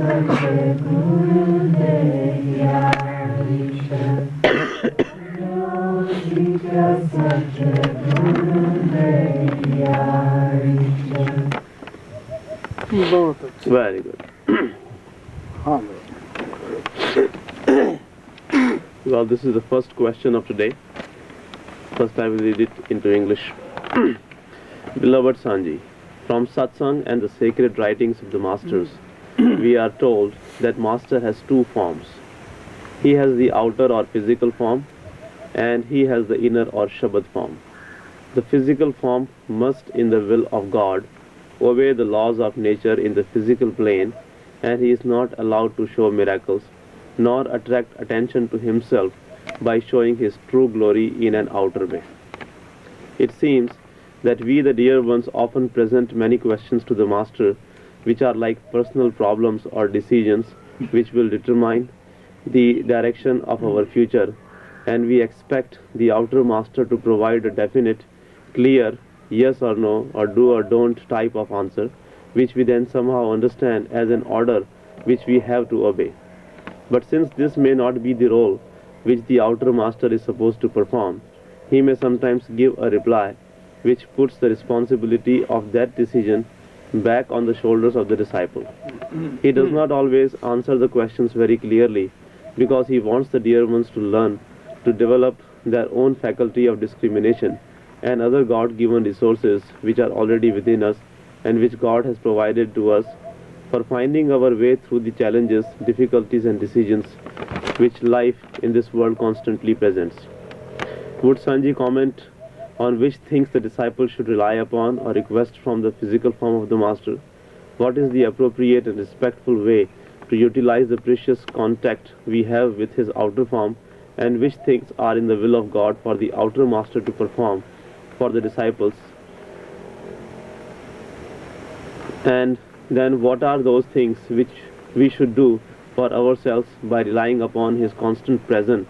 Very good. Well, this is the first question of today. First I will read it into English. Beloved Sanji, from Satsang and the sacred writings of the masters, we are told that master has two forms. He has the outer or physical form, and he has the inner or Shabad form. The physical form must, in the will of God, obey the laws of nature in the physical plane, and he is not allowed to show miracles, nor attract attention to himself by showing his true glory in an outer way. It seems that we, the dear ones, often present many questions to the Master, which are like personal problems or decisions which will determine the direction of our future, and we expect the outer Master to provide a definite, clear, yes or no, or do or don't type of answer, which we then somehow understand as an order which we have to obey. But since this may not be the role which the outer master is supposed to perform, he may sometimes give a reply which puts the responsibility of that decision back on the shoulders of the disciple. He does not always answer the questions very clearly, because he wants the dear ones to learn to develop their own faculty of discrimination and other God-given resources which are already within us and which God has provided to us for finding our way through the challenges, difficulties and decisions which life in this world constantly presents. Would Sanji comment on which things the disciple should rely upon or request from the physical form of the Master? What is the appropriate and respectful way to utilize the precious contact we have with his outer form, and which things are in the will of God for the outer Master to perform for the disciples? And then what are those things which we should do for ourselves by relying upon his constant presence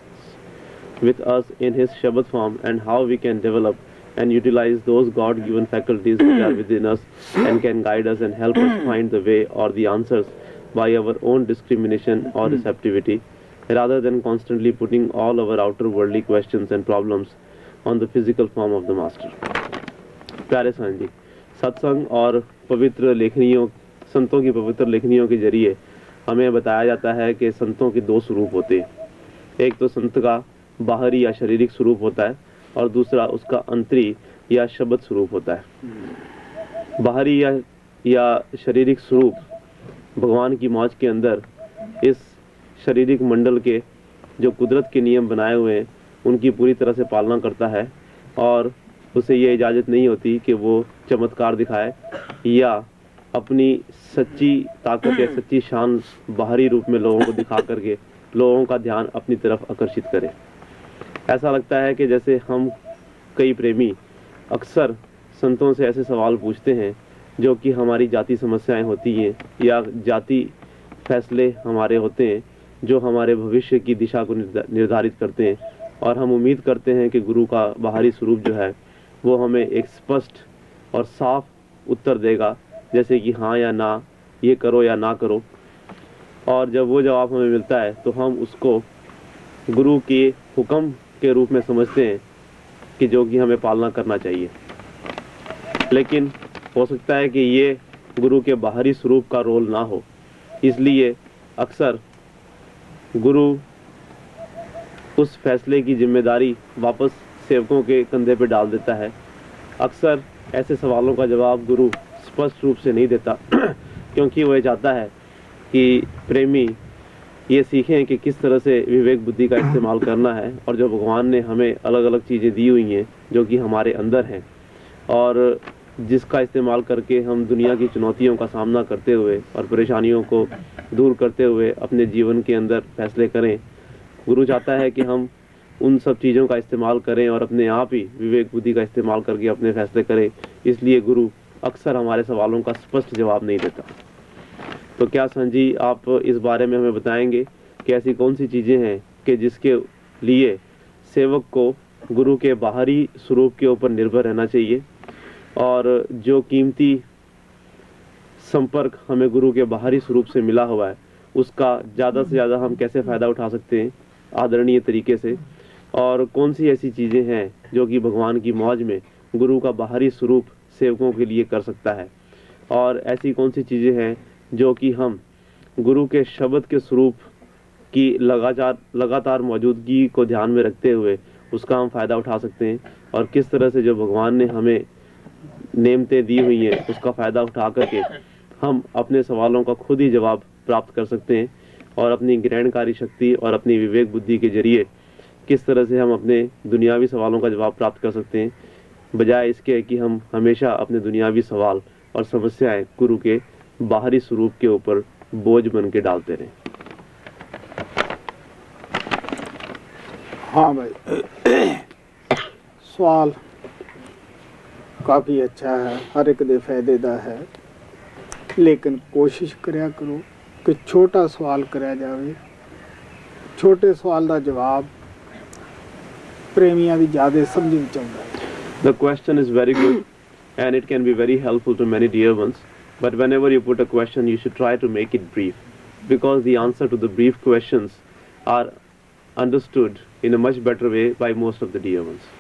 with us in his Shabad form, and how we can develop and utilize those God-given faculties which are within us and can guide us and help us find the way or the answers by our own discrimination or receptivity, rather than constantly putting all our outer worldly questions and problems on the physical form of the Master. प्यारे सांझ जी, सत्संग और पवित्र लेखनियों, संतों की पवित्र लेखनियों के जरिए हमें बताया जाता है कि संतों के दो स्वरूप होते हैं। एक तो संत का बाहरी या शारीरिक स्वरूप होता है, और दूसरा उसका अंतरी या शब्द स्वरूप होता है। बाहरी या शारीरिक स्वरूप भगवान की मौज के अंदर इस शारीरिक मंडल के जो कुदरत के नियम बनाए हुए हैं उनकी पूरी तरह से पालना करता है, और उसे ये इजाज़त नहीं होती कि वो चमत्कार दिखाए या अपनी सच्ची ताकत या सच्ची शान बाहरी रूप में लोगों को दिखा करके लोगों का ध्यान अपनी तरफ आकर्षित करे। ऐसा लगता है कि जैसे हम कई प्रेमी अक्सर संतों से ऐसे सवाल पूछते हैं जो कि हमारी जाति समस्याएं होती हैं या जाति फैसले हमारे होते हैं जो हमारे भविष्य की दिशा को निर्धारित करते हैं, और हम उम्मीद करते हैं कि गुरु का बाहरी स्वरूप जो है वो हमें एक स्पष्ट और साफ उत्तर देगा, जैसे कि हाँ या ना, ये करो या ना करो। और जब वो जवाब हमें मिलता है तो हम उसको गुरु के हुक्म के रूप में समझते हैं कि जो कि हमें पालना करना चाहिए। लेकिन हो सकता है कि ये गुरु के बाहरी स्वरूप का रोल ना हो, इसलिए अक्सर गुरु उस फैसले की जिम्मेदारी वापस सेवकों के कंधे पे डाल देता है। अक्सर ऐसे सवालों का जवाब गुरु स्पष्ट रूप से नहीं देता क्योंकि वह चाहता है कि प्रेमी ये सीखें कि किस तरह से विवेक बुद्धि का इस्तेमाल करना है, और जो भगवान ने हमें अलग अलग चीज़ें दी हुई हैं जो कि हमारे अंदर हैं, और जिसका इस्तेमाल करके हम दुनिया की चुनौतियों का सामना करते हुए और परेशानियों को दूर करते हुए अपने जीवन के अंदर फैसले करें। गुरु चाहता है कि हम उन सब चीज़ों का इस्तेमाल करें और अपने आप ही विवेक बुद्धि का इस्तेमाल करके अपने फैसले करें। इसलिए गुरु अक्सर हमारे सवालों का स्पष्ट जवाब नहीं देता। तो क्या संजी आप इस बारे में हमें बताएंगे कि ऐसी कौन सी चीज़ें हैं कि जिसके लिए सेवक को गुरु के बाहरी स्वरूप के ऊपर निर्भर रहना चाहिए, और जो कीमती संपर्क हमें गुरु के बाहरी स्वरूप से मिला हुआ है, उसका ज़्यादा से ज़्यादा हम कैसे फ़ायदा उठा सकते हैं आदरणीय तरीके से, और कौन सी ऐसी चीज़ें हैं जो कि भगवान की मौज में गुरु का बाहरी स्वरूप सेवकों के लिए कर सकता है, और ऐसी कौन सी चीज़ें हैं जो कि हम गुरु के शब्द के स्वरूप की लगातार मौजूदगी को ध्यान में रखते हुए उसका हम फ़ायदा उठा सकते हैं, और किस तरह से जो भगवान ने हमें नेमतें दी हुई हैं उसका फ़ायदा उठा करके हम अपने सवालों का खुद ही जवाब प्राप्त कर सकते हैं, और अपनी ग्रहणकारी शक्ति और अपनी विवेक बुद्धि के जरिए किस तरह से हम अपने दुनियावी सवालों का जवाब प्राप्त कर सकते हैं, बजाय इसके कि हम हमेशा अपने दुनियावी सवाल और समस्याएं गुरु के बाहरी स्वरूप के ऊपर बोझ बन के डालते रहें। हाँ भाई, सवाल काफ़ी अच्छा है, हर एक दे फायदे दा है, लेकिन कोशिश करया करो कि छोटा सवाल करया जाए। छोटे सवाल का जवाब प्रेमियां दी ज़्यादा समझ विच आउंदा है। The question is very good and it can be very helpful to many dear ones, but whenever you put a question you should try to make it brief, because the answer to the brief questions are understood in a much better way by most of the dear ones.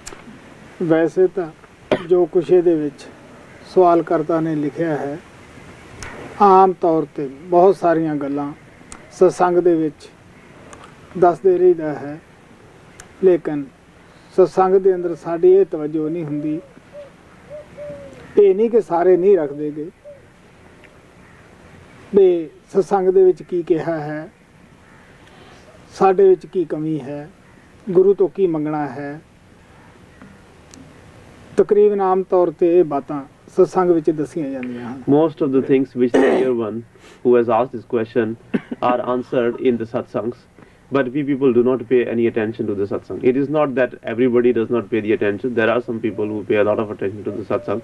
वैसे तो जो कुछ ਇਹਦੇ ਵਿੱਚ ਸਵਾਲਕਰਤਾ ਨੇ ਲਿਖਿਆ ਹੈ, ਆਮ ਤੌਰ ਤੇ ਬਹੁਤ ਸਾਰੀਆਂ ਗੱਲਾਂ ਸਤਸੰਗ ਦੇ ਵਿੱਚ ਦੱਸਦੇ ਰਹੀਦਾ ਹੈ, ਲੇਕਿਨ सत्संग ਦੇ ਅੰਦਰ ਸਾਡੀ ਇਹ ਤਵੱਜੋ ਨਹੀਂ ਹੁੰਦੀ। ਇਹ ਨਹੀਂ ਕਿ ਸਾਰੇ ਨਹੀਂ ਰੱਖਦੇ ਗਏ ਵੀ ਸਤਸੰਗ ਦੇ ਵਿੱਚ ਕੀ ਕਿਹਾ ਹੈ, ਸਾਡੇ ਵਿੱਚ ਕੀ ਕਮੀ ਹੈ, ਗੁਰੂ ਤੋਂ ਕੀ ਮੰਗਣਾ ਹੈ। ਤਕਰੀਬਨ ਆਮ ਤੌਰ ਤੇ ਇਹ ਬਾਤਾਂ ਸਤਸੰਗ ਵਿੱਚ ਦੱਸੀਆਂ ਜਾਂਦੀਆਂ ਹਨ। Most of the things which the dear one who has asked this question are answered in the satsangs, but we people do not pay any attention to the satsang. It is not that everybody does not pay the attention. There are some people who pay a lot of attention to the satsang,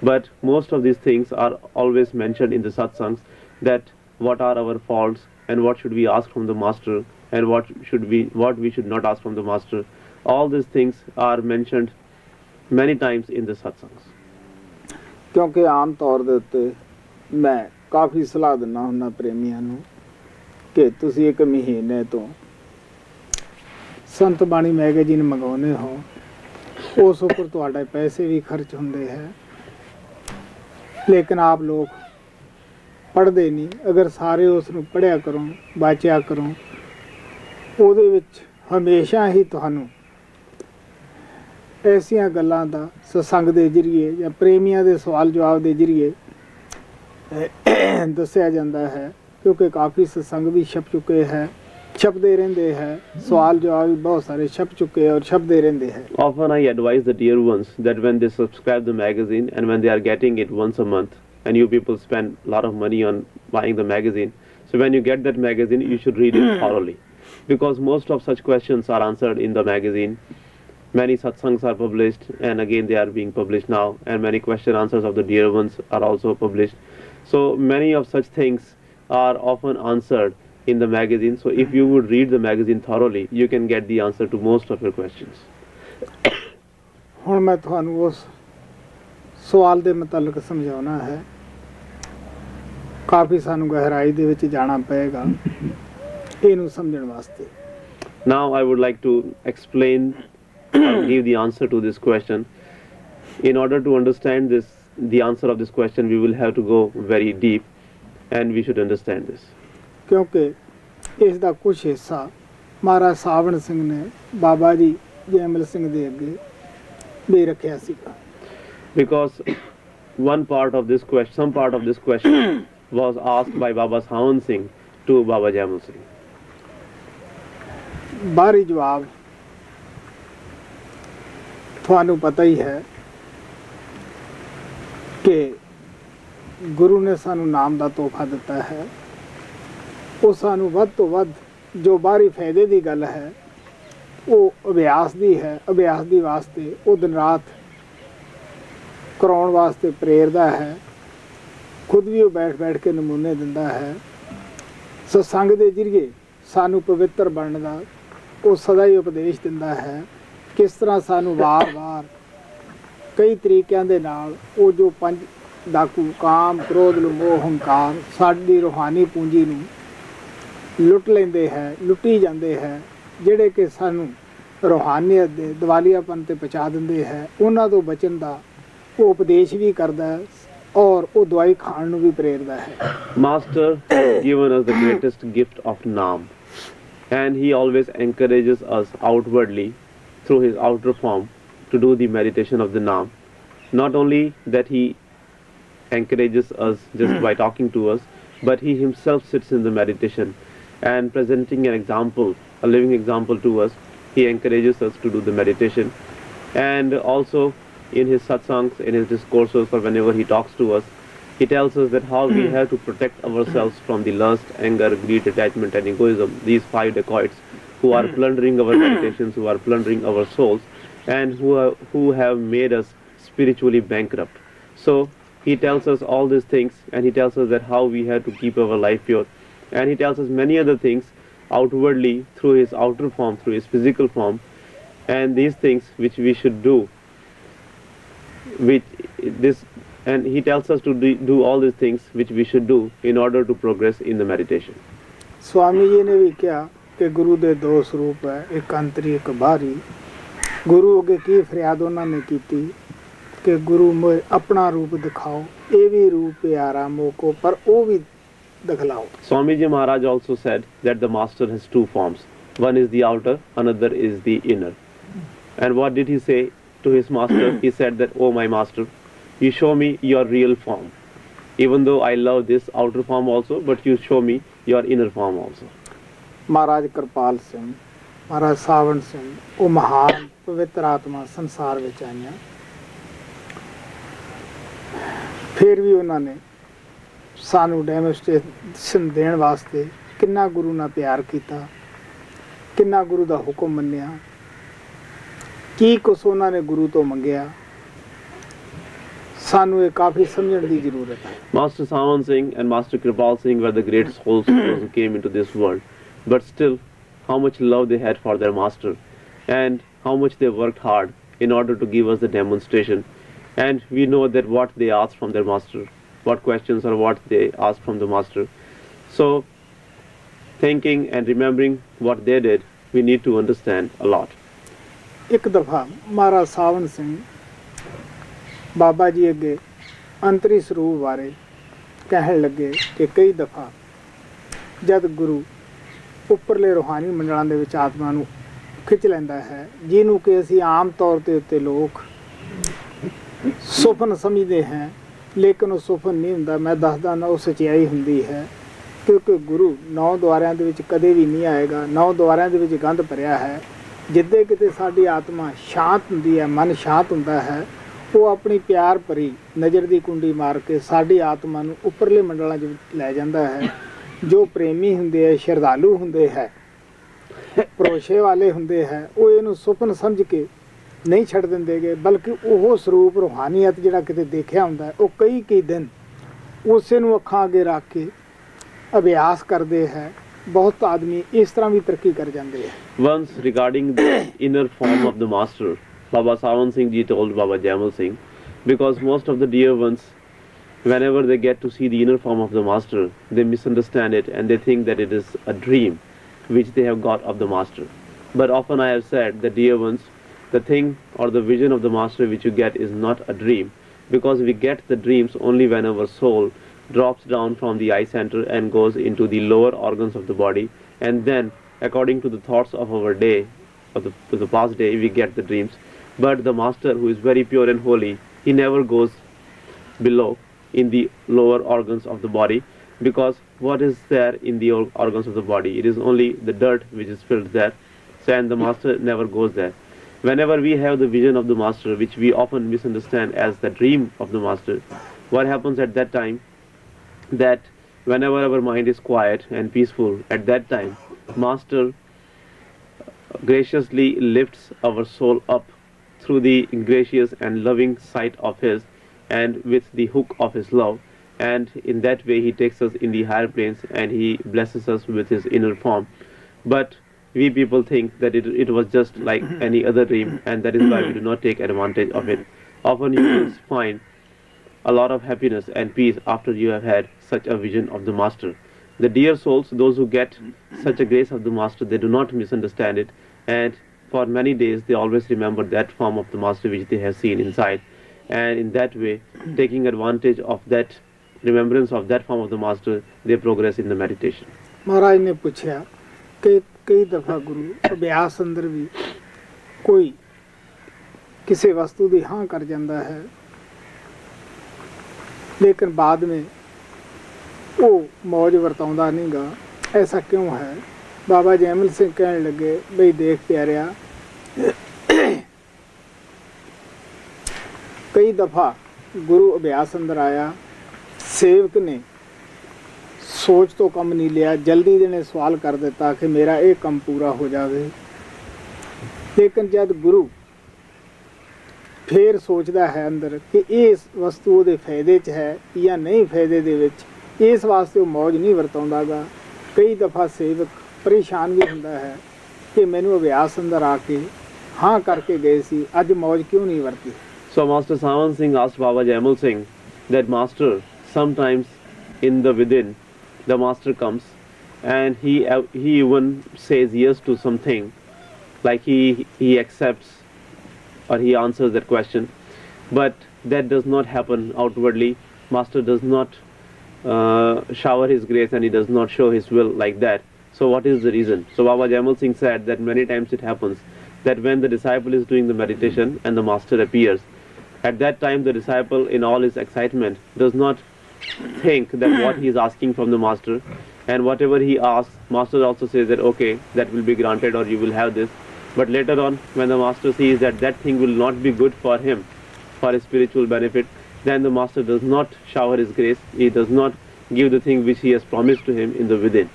but most of these things are always mentioned in the satsangs, that what are our faults and what should we ask from the master and what we should not ask from the master. All these things are mentioned many times in the satsangs. ਕਿਉਂਕਿ ਆਮ ਤੌਰ ਦੇ ਉੱਤੇ ਮੈਂ ਕਾਫੀ ਸਲਾਹ ਦਿੰਦਾ ਹੁੰਦਾ ਪ੍ਰੇਮੀਆਂ ਨੂੰ ਕਿ ਤੁਸੀਂ ਇੱਕ ਮਹੀਨੇ ਤੋਂ ਸੰਤ ਬਾਣੀ ਮੈਗਜ਼ੀਨ ਮੰਗਾਉਂਦੇ ਹੋ, ਉਸ ਉੱਪਰ ਤੁਹਾਡੇ ਪੈਸੇ ਵੀ ਖਰਚ ਹੁੰਦੇ ਹੈ, ਲੇਕਿਨ ਆਪ ਲੋਕ ਪੜ੍ਹਦੇ ਨਹੀਂ। ਅਗਰ ਸਾਰੇ ਉਸ ਨੂੰ ਪੜ੍ਹਿਆ ਕਰੋ, ਵਾਚਿਆ ਕਰੋ, ਉਹਦੇ ਵਿੱਚ ਹਮੇਸ਼ਾ ਹੀ ਤੁਹਾਨੂੰ ਐਸੀਆਂ ਗੱਲਾਂ ਦਾ ਸਤਸੰਗ ਦੇ ਜ਼ਰੀਏ ਜਾਂ ਪ੍ਰੇਮੀਆਂ ਦੇ ਸਵਾਲ ਜਵਾਬ ਦੇ ਜ਼ਰੀਏ ਦੱਸਿਆ ਜਾਂਦਾ ਹੈ, क्योंकि काफ़ी सत्संग भी छप चुके हैं, छपते रहते हैं, सवाल जवाब भी बहुत सारे छप चुके हैं और छपते रहते हैं। Often I advise the dear ones that when they subscribe the magazine and when they are getting it once a month, and you people spend a lot of money on buying the magazine, so when you get that magazine you should read it thoroughly, because most of such questions are answered in the magazine. Many satsangs are published, and again they are being published now, and many question answers of the dear ones are also published. So many of such things are often answered in the magazine. So if you would read the magazine thoroughly, you can get the answer to most of your questions. ਹੁਣ ਮੈਂ ਤੁਹਾਨੂੰ ਉਸ ਸਵਾਲ ਦੇ ਮੁਤਲਕ ਸਮਝਾਉਣਾ ਹੈ। ਕਾਫੀ ਸਾਨੂੰ ਗਹਿਰਾਈ ਦੇ ਵਿੱਚ ਜਾਣਾ ਪਏਗਾ ਇਹਨੂੰ ਸਮਝਣ ਵਾਸਤੇ। Now I would like to explain or give the answer to this question. In order to understand the answer of this question, we will have to go very deep. And we should understand this. क्योंकि इस दा कुछ हिस्सा महाराज सावण सिंह ने बाबा जी जैमल सिंह दे अगे दे रखा सीगा। Because some part of this question was asked by Baba Sawan Singh to Baba Jaimal Singh. बाहरी जवाब थानू पता ही है कि गुरु ने सानू नाम का तोहफा दिता है, वो सानू वध तो वध जो बाहरी फायदे की गल है वो अभ्यास दी है। अभ्यास दी वास्ते वो दिन रात कराउण वास्ते प्रेरदा है, खुद भी वो बैठ के नमूने दिंदा है। सत्संग के जरिए सानू पवित्र बनने का वो सदा ही उपदेश दिंदा है, किस तरह सानू वार वार कई तरीकों के नाल वो जो ਡਾਕੂ ਕਾਮ ਕ੍ਰੋਧ ਮੋਹ ਹੰਕਾਰ ਸਾਡੀ ਰੂਹਾਨੀ ਪੂੰਜੀ ਨੂੰ ਲੁੱਟ ਲੈਂਦੇ ਹੈ, ਲੁੱਟੀ ਜਾਂਦੇ ਹੈ, ਜਿਹੜੇ ਕਿ ਸਾਨੂੰ ਰੂਹਾਨੀਅਤ ਦੇ ਦਿਵਾਲੀਆਪਨ ਤੇ ਪਹੁੰਚਾ ਦਿੰਦੇ ਹੈ, ਉਹਨਾਂ ਤੋਂ ਬਚਣ ਦਾ ਉਹ ਉਪਦੇਸ਼ ਵੀ ਕਰਦਾ ਹੈ ਔਰ ਉਹ ਦਵਾਈ ਖਾਣ ਨੂੰ ਵੀ ਪ੍ਰੇਰਦਾ ਹੈ। Master has given us the greatest gift of Naam, and he always encourages us outwardly through his outer form to do the meditation of the Naam. Not only that he encourages us just by talking to us, but he himself sits in the meditation and presenting an example, a living example to us. He encourages us to do the meditation, and also in his satsangs, in his discourses, or whenever he talks to us, he tells us that how we have to protect ourselves from the lust, anger, greed, attachment and egoism, these 5 dacoits who are plundering our meditations, who are plundering our souls, and who have made us spiritually bankrupt. So he tells us all these things, and he tells us that how we have to keep our life pure, and he tells us many other things outwardly through his outer form, through his physical form, and these things which we should do, and he tells us to do all these things which we should do in order to progress in the meditation. Swami ji ने भी किया कि गुरु दे 2 ਸਰੂਪ है, एक अंतरी एक बाहरी। गुरु अगे की फरियाद उन्होंने की कि गुरु मुझे अपना रूप दिखाओ, ये भी रूप प्यारा मोको, पर वो भी दिखलाओ। Swamiji Maharaj also said that the master has 2 forms. One is the outer, another is the inner. And what did he say to his master? He said that, oh my master, you show me your real form. Even though I love this outer form also, but you show me your inner form also. महाराज कृपाल सिंह, महाराज सावन सिंह, वो महान पवित्र आत्मा संसार विच आईयां, फिर भी उन्होंने सानू डेमोस्ट्रेशन देने वास्ते किन्ना गुरु नाल प्यार किया, किन्ना गुरु दा हुक्म मन्निया, की कुछ उन्होंने गुरु तो मंगया, सानू ये काफी समझण दी जरूरत है। Master Sawan Singh and Master Kripal Singh were the great souls who came into this world, but still how much love they had for their master, and how much they worked hard in order to give us the demonstration. And we know that what they asked from their master, what questions or what they asked from the master. So thinking and remembering what they did, we need to understand a lot. एक दफा महाराज सावन सिंह बाबा जी अगे अंतरी स्वरूप बारे कहन लगे कि कई दफा जद गुरु उपरले रूहानी मंडलों के विच आत्मा नूं खिच लैंदा है, जिन्हों कि असीं आम तौर ते उत्ते लोग सुपन समझते हैं, लेकिन वो सुपन नहीं हुंदा। मैं दसदा ना, वो सच्चाई हुंदी है, क्योंकि गुरु 9 द्वारियां दे विच कदे भी नहीं आएगा। 9 द्वारियां दे विच गंध भरिया है। जिद्दे किते साडी आत्मा शांत हुंदी है, मन शांत हुंदा है, वो अपनी प्यार भरी नज़र की कुंडी मार के साडी आत्मा नूं उपरले मंडलों च लै जांदा है। जो प्रेमी हुंदे है, श्रद्धालु हुंदे है, भरोसे वाले हुंदे है, वो इहनूं सुपन समझ के नहीं छड़ दिंदे गे, बल्कि वो स्वरूप रूहानीयत जिहड़ा किते देखिया हुंदा है, वो कई दिन उसे नूं अखां अगे रख के अभ्यास करते हैं। बहुत आदमी इस तरह भी तरक्की कर जाते हैं। Once regarding the inner form of the master, Baba Sawan Singh ji told Baba Jaimal Singh, because most of the dear ones, whenever they get to see the inner form of the master, they misunderstand it and they think that it is a dream which they have got of the master. But often I have said that, dear ones, the thing or the vision of the master which you get is not a dream, because we get the dreams only when our soul drops down from the eye center and goes into the lower organs of the body, and then according to the thoughts of our day, or the past day, we get the dreams. But the master, who is very pure and holy, he never goes below in the lower organs of the body, because what is there in the organs of the body? It is only the dirt which is filled there. So, and the master never goes there. Whenever we have the vision of the master, which we often misunderstand as the dream of the master, what happens at that time? That whenever our mind is quiet and peaceful, at that time, master graciously lifts our soul up through the gracious and loving sight of his, and with the hook of his love, and in that way he takes us in the higher planes and he blesses us with his inner form. But we people think that it was just like any other dream, and that is why we do not take advantage of it. Often you will find a lot of happiness and peace after you have had such a vision of the Master. The dear souls, those who get such a grace of the Master, they do not misunderstand it, and for many days they always remember that form of the Master which they have seen inside, and in that way, taking advantage of that remembrance of that form of the Master, they progress in the meditation. महाराज ने पूछा कि कई दफा गुरु अभ्यास अंदर भी कोई किसी वस्तु की हाँ कर जाता है, लेकिन बाद में वो मौज वरताउंदा नहीं गा, ऐसा क्यों है? बाबा जैमल सिंह कहने लगे, बई देख प्यारिया, कई दफा गुरु अभ्यास अंदर आया, सेवक ने सोच तो कम नहीं लिया, जल्दी देने सवाल कर देता कि मेरा एक काम पूरा हो जावे, लेकिन जब गुरु फिर सोचता है अंदर कि इस वस्तु दे फायदे च है या नहीं फायदे दे विच, इस वास्ते वो मौज नहीं वरताउंदा गा। कई दफा सेवक परेशान भी हुंदा है कि मैनू अभ्यास अंदर आके हाँ करके गए सी, अज मौज क्यों नहीं वरती। So Master Sant Singh asked Baba Jaimal Singh that, Master, sometimes in the within the Master comes and he even says yes to something, like he accepts or he answers that question, but that does not happen outwardly. Master does not shower his grace and he does not show his will like that. So what is the reason? So Baba Jaimal Singh said that many times it happens that when the disciple is doing the meditation and the Master appears, at that time the disciple in all his excitement does not think that what he is asking from the Master, and whatever he asks, Master also says that okay, that will be granted or you will have this. But later on, when the Master sees that that thing will not be good for him, for his spiritual benefit, then the Master does not shower his grace, he does not give the thing which he has promised to him in the within.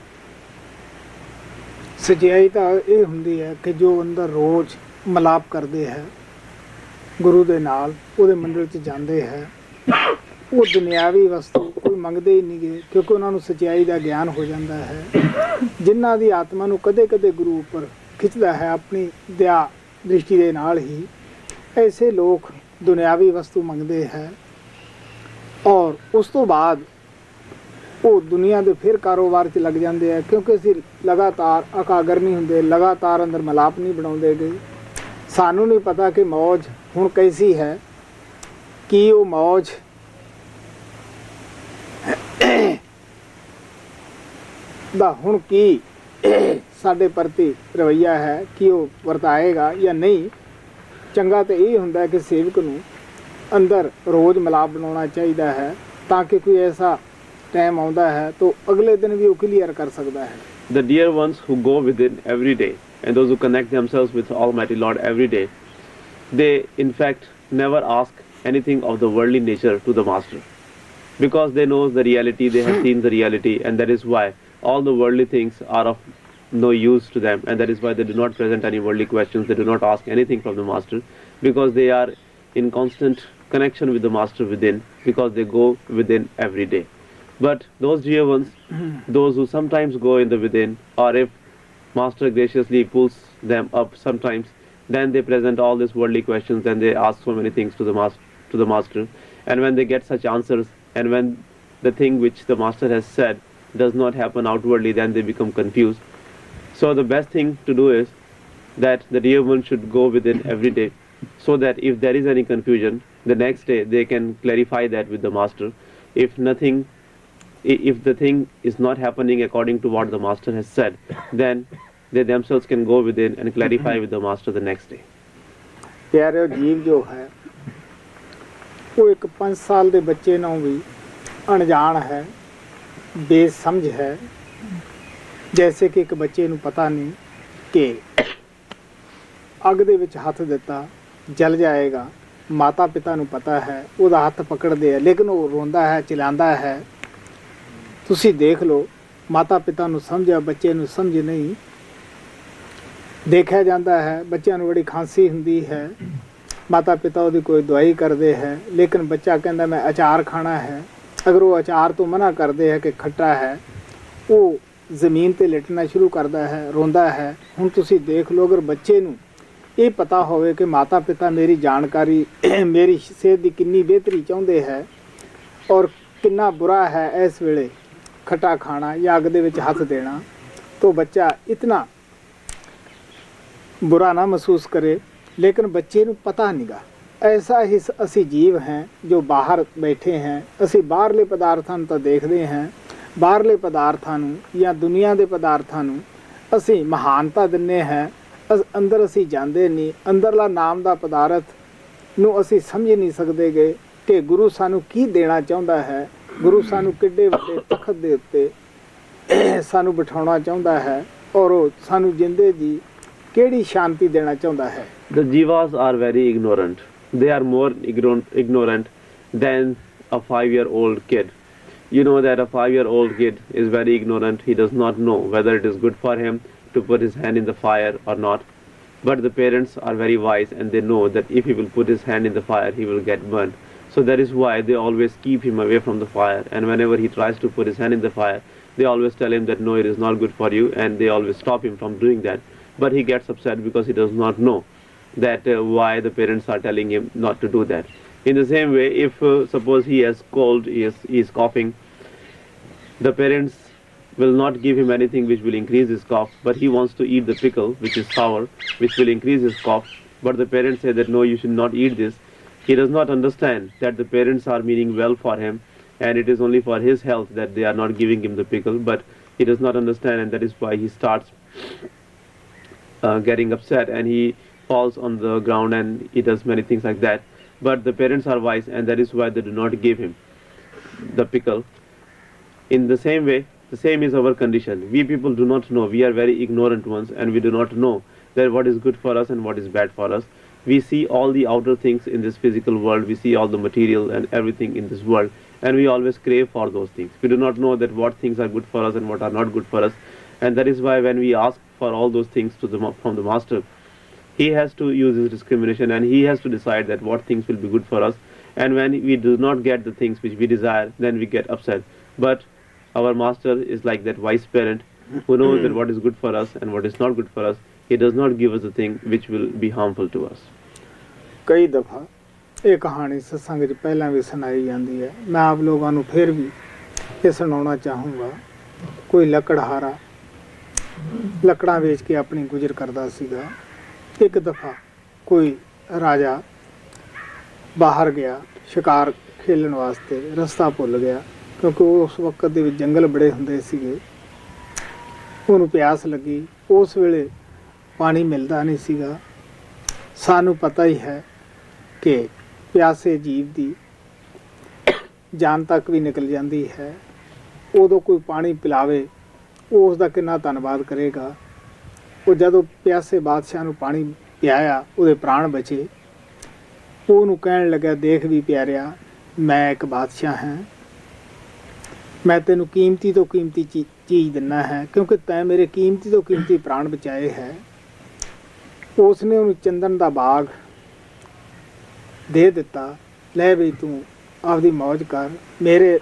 सच्चाई तो ये हुंदी है कि जो अंदर रोज मलाप करते हैं गुरु दे नाल, उहदे मंदिर च जाते हैं, वो दुनियावी वस्तु कोई मंगते ही नहीं गए, क्योंकि उन्होंने सच्चाई का ज्ञान हो जाता है। जिन्हां दी आत्मा नूं कदे कदे गुरु उपर खिंचदा है अपनी दया दृष्टि दे नाल ही, ऐसे लोग दुनियावी वस्तु मंगते हैं और उस तो बाद वो दुनिया दे फिर कारोबार च लग जाते हैं, क्योंकि असीं लगातार एकागर नहीं हुंदे, लगातार अंदर मलाप नहीं बनाउंदे गए। सानू नहीं पता कि मौज हुण कैसी है, कि वो मौज दा हुण की साडे प्रति रवैया है कि वो वरताएगा या नहीं। चंगा तो यही हुंदा है कि सेवक नूं अंदर रोज़ मलाप बनाउणा चाहीदा है, ताकि कोई ऐसा टाइम आउंदा है तो अगले दिन भी वो क्लियर कर सकता है। The dear ones who go within every day and those who connect themselves with Almighty Lord every day, they in fact never ask anything of the worldly nature to the Master, because they know the reality, they have seen the reality, and that is why all the worldly things are of no use to them, and that is why they do not present any worldly questions, they do not ask anything from the Master, because they are in constant connection with the Master within, because they go within every day. But those dear ones, those who sometimes go in the within, or if Master graciously pulls them up sometimes, then they present all these worldly questions and they ask so many things to the Master, and when they get such answers, and when the thing which the Master has said does not happen outwardly, then they become confused. So the best thing to do is that the dear one should go within every day, so that if there is any confusion, the next day they can clarify that with the Master. If the thing is not happening according to what the Master has said, then they themselves can go within and clarify with the Master the next day. प्यारे जीव जो है वो एक 5 साल के बच्चे नूं भी अनजान है, बेसमझ है। जैसे कि एक बच्चे नूं पता नहीं कि अग दे विच हथ दिता जल जाएगा, माता पिता नूं पता है, उहदा हथ पकड़दे है, लेकिन वो रोंदा है, चिल्लांदा है। तुसी देख लो, माता पिता नूं समझा, बच्चे नूं समझ नहीं। देखा जाता है बच्चों नूं बड़ी खांसी हुंदी है, माता पिता उहदी कोई दवाई करते हैं, लेकिन बच्चा कहता मैं अचार खाना है। अगर वो अचार तो मना करते हैं कि खट्टा है, वो ज़मीन ते लिटना शुरू करता है, रोंदा है। हुण तुसी देख लो, अगर बच्चे नूं ये पता होवे कि माता पिता मेरी जानकारी मेरी सेहत की कितनी बेहतरी चाहते हैं, ਔਰ ਕਿੰਨਾ ਬੁਰਾ ਹੈ ਇਸ ਵੇਲੇ ਖਟਾ ਖਾਣਾ ਜਾਂ ਅੱਗ ਦੇ ਵਿੱਚ ਹੱਥ ਦੇਣਾ। तो बच्चा इतना बुरा ना महसूस करे, लेकिन बच्चे को पता नहीं गा। ऐसा ही असी जीव हैं जो बाहर बैठे हैं, असी बाहरले पदार्थां तो देखते हैं, बाहरले पदार्थां या दुनिया के पदार्थां असी महानता दिन्ने हैं, अंदर असी जाते नहीं। अंदरला नाम का पदार्थ नूं असी समझ नहीं सकते गए कि गुरु सानू की देना चाहता है। गुरु सानू किड्डे वड्डे तखत दे उत्ते सानू बिठाना चाहता है और सानू जिंदे दी केड़ी शांति देना चाहता है। The jivas are very ignorant. They are more ignorant than a 5-year-old kid. You know that a 5-year-old kid is very ignorant. He does not know whether it is good for him to put his hand in the fire or not. But the parents are very wise and they know that if he will put his hand in the fire, he will get burned. So that is why they always keep him away from the fire. And whenever he tries to put his hand in the fire, they always tell him that no, it is not good for you, and they always stop him from doing that. But he gets upset because he does not know that why the parents are telling him not to do that. In the same way, if suppose he has cold, he is coughing, the parents will not give him anything which will increase his cough, but he wants to eat the pickle which is sour, which will increase his cough. But the parents say that no, you should not eat this. He does not understand that the parents are meaning well for him, and it is only for his health that they are not giving him the pickle. But he does not understand, and that is why he starts getting upset, and he falls on the ground and he does many things like that. But the parents are wise, and that is why they do not give him the pickle. In the same way, the same is our condition. We people do not know. We are very ignorant ones, and we do not know that what is good for us and what is bad for us. We see all the outer things in this physical world. We see all the material and everything in this world, and we always crave for those things. We do not know that what things are good for us and what are not good for us. And that is why when we ask for all those things from the master, he has to use his discrimination, and he has to decide that what things will be good for us. And when we do not get the things which we desire, then we get upset. But our master is like that wise parent who knows that what is good for us and what is not good for us. He does not give us the thing which will be harmful to us. कई दफ़ा ये कहानी सत्संग च पहला भी सुनाई जाती है। मैं आप लोगों को फिर भी ये सुनाना चाहूँगा। कोई लकड़हारा लकड़ा बेच के अपनी गुजर करता सीगा। एक दफ़ा कोई राजा बाहर गया शिकार खेलन वास्ते, रस्ता भुल गया क्योंकि उस वक्त दे विच जंगल बड़े हुंदे सीगे। उहनूं प्यास लगी, उस वेले पानी मिलता नहीं सीगा। सानू पता ही है कि प्यासे जीव दी जान तक भी निकल जाती है। उदों कोई पानी पिलावे वो उसका कितना धन्नवाद करेगा। वो जदों प्यासे बादशाह नूं पानी पियाया उहदे प्राण बचे। उहनूं कहण लगा, देख भी प्यारिया, मैं एक बादशाह हाँ, मैं तेनू कीमती तो कीमती चीज़ दिना है क्योंकि तैं मेरे कीमती तो कीमती प्राण बचाए है। उसने उन्हें चंदन का बाग दे दिता, लै बई तू आपदी मौज कर, मेरे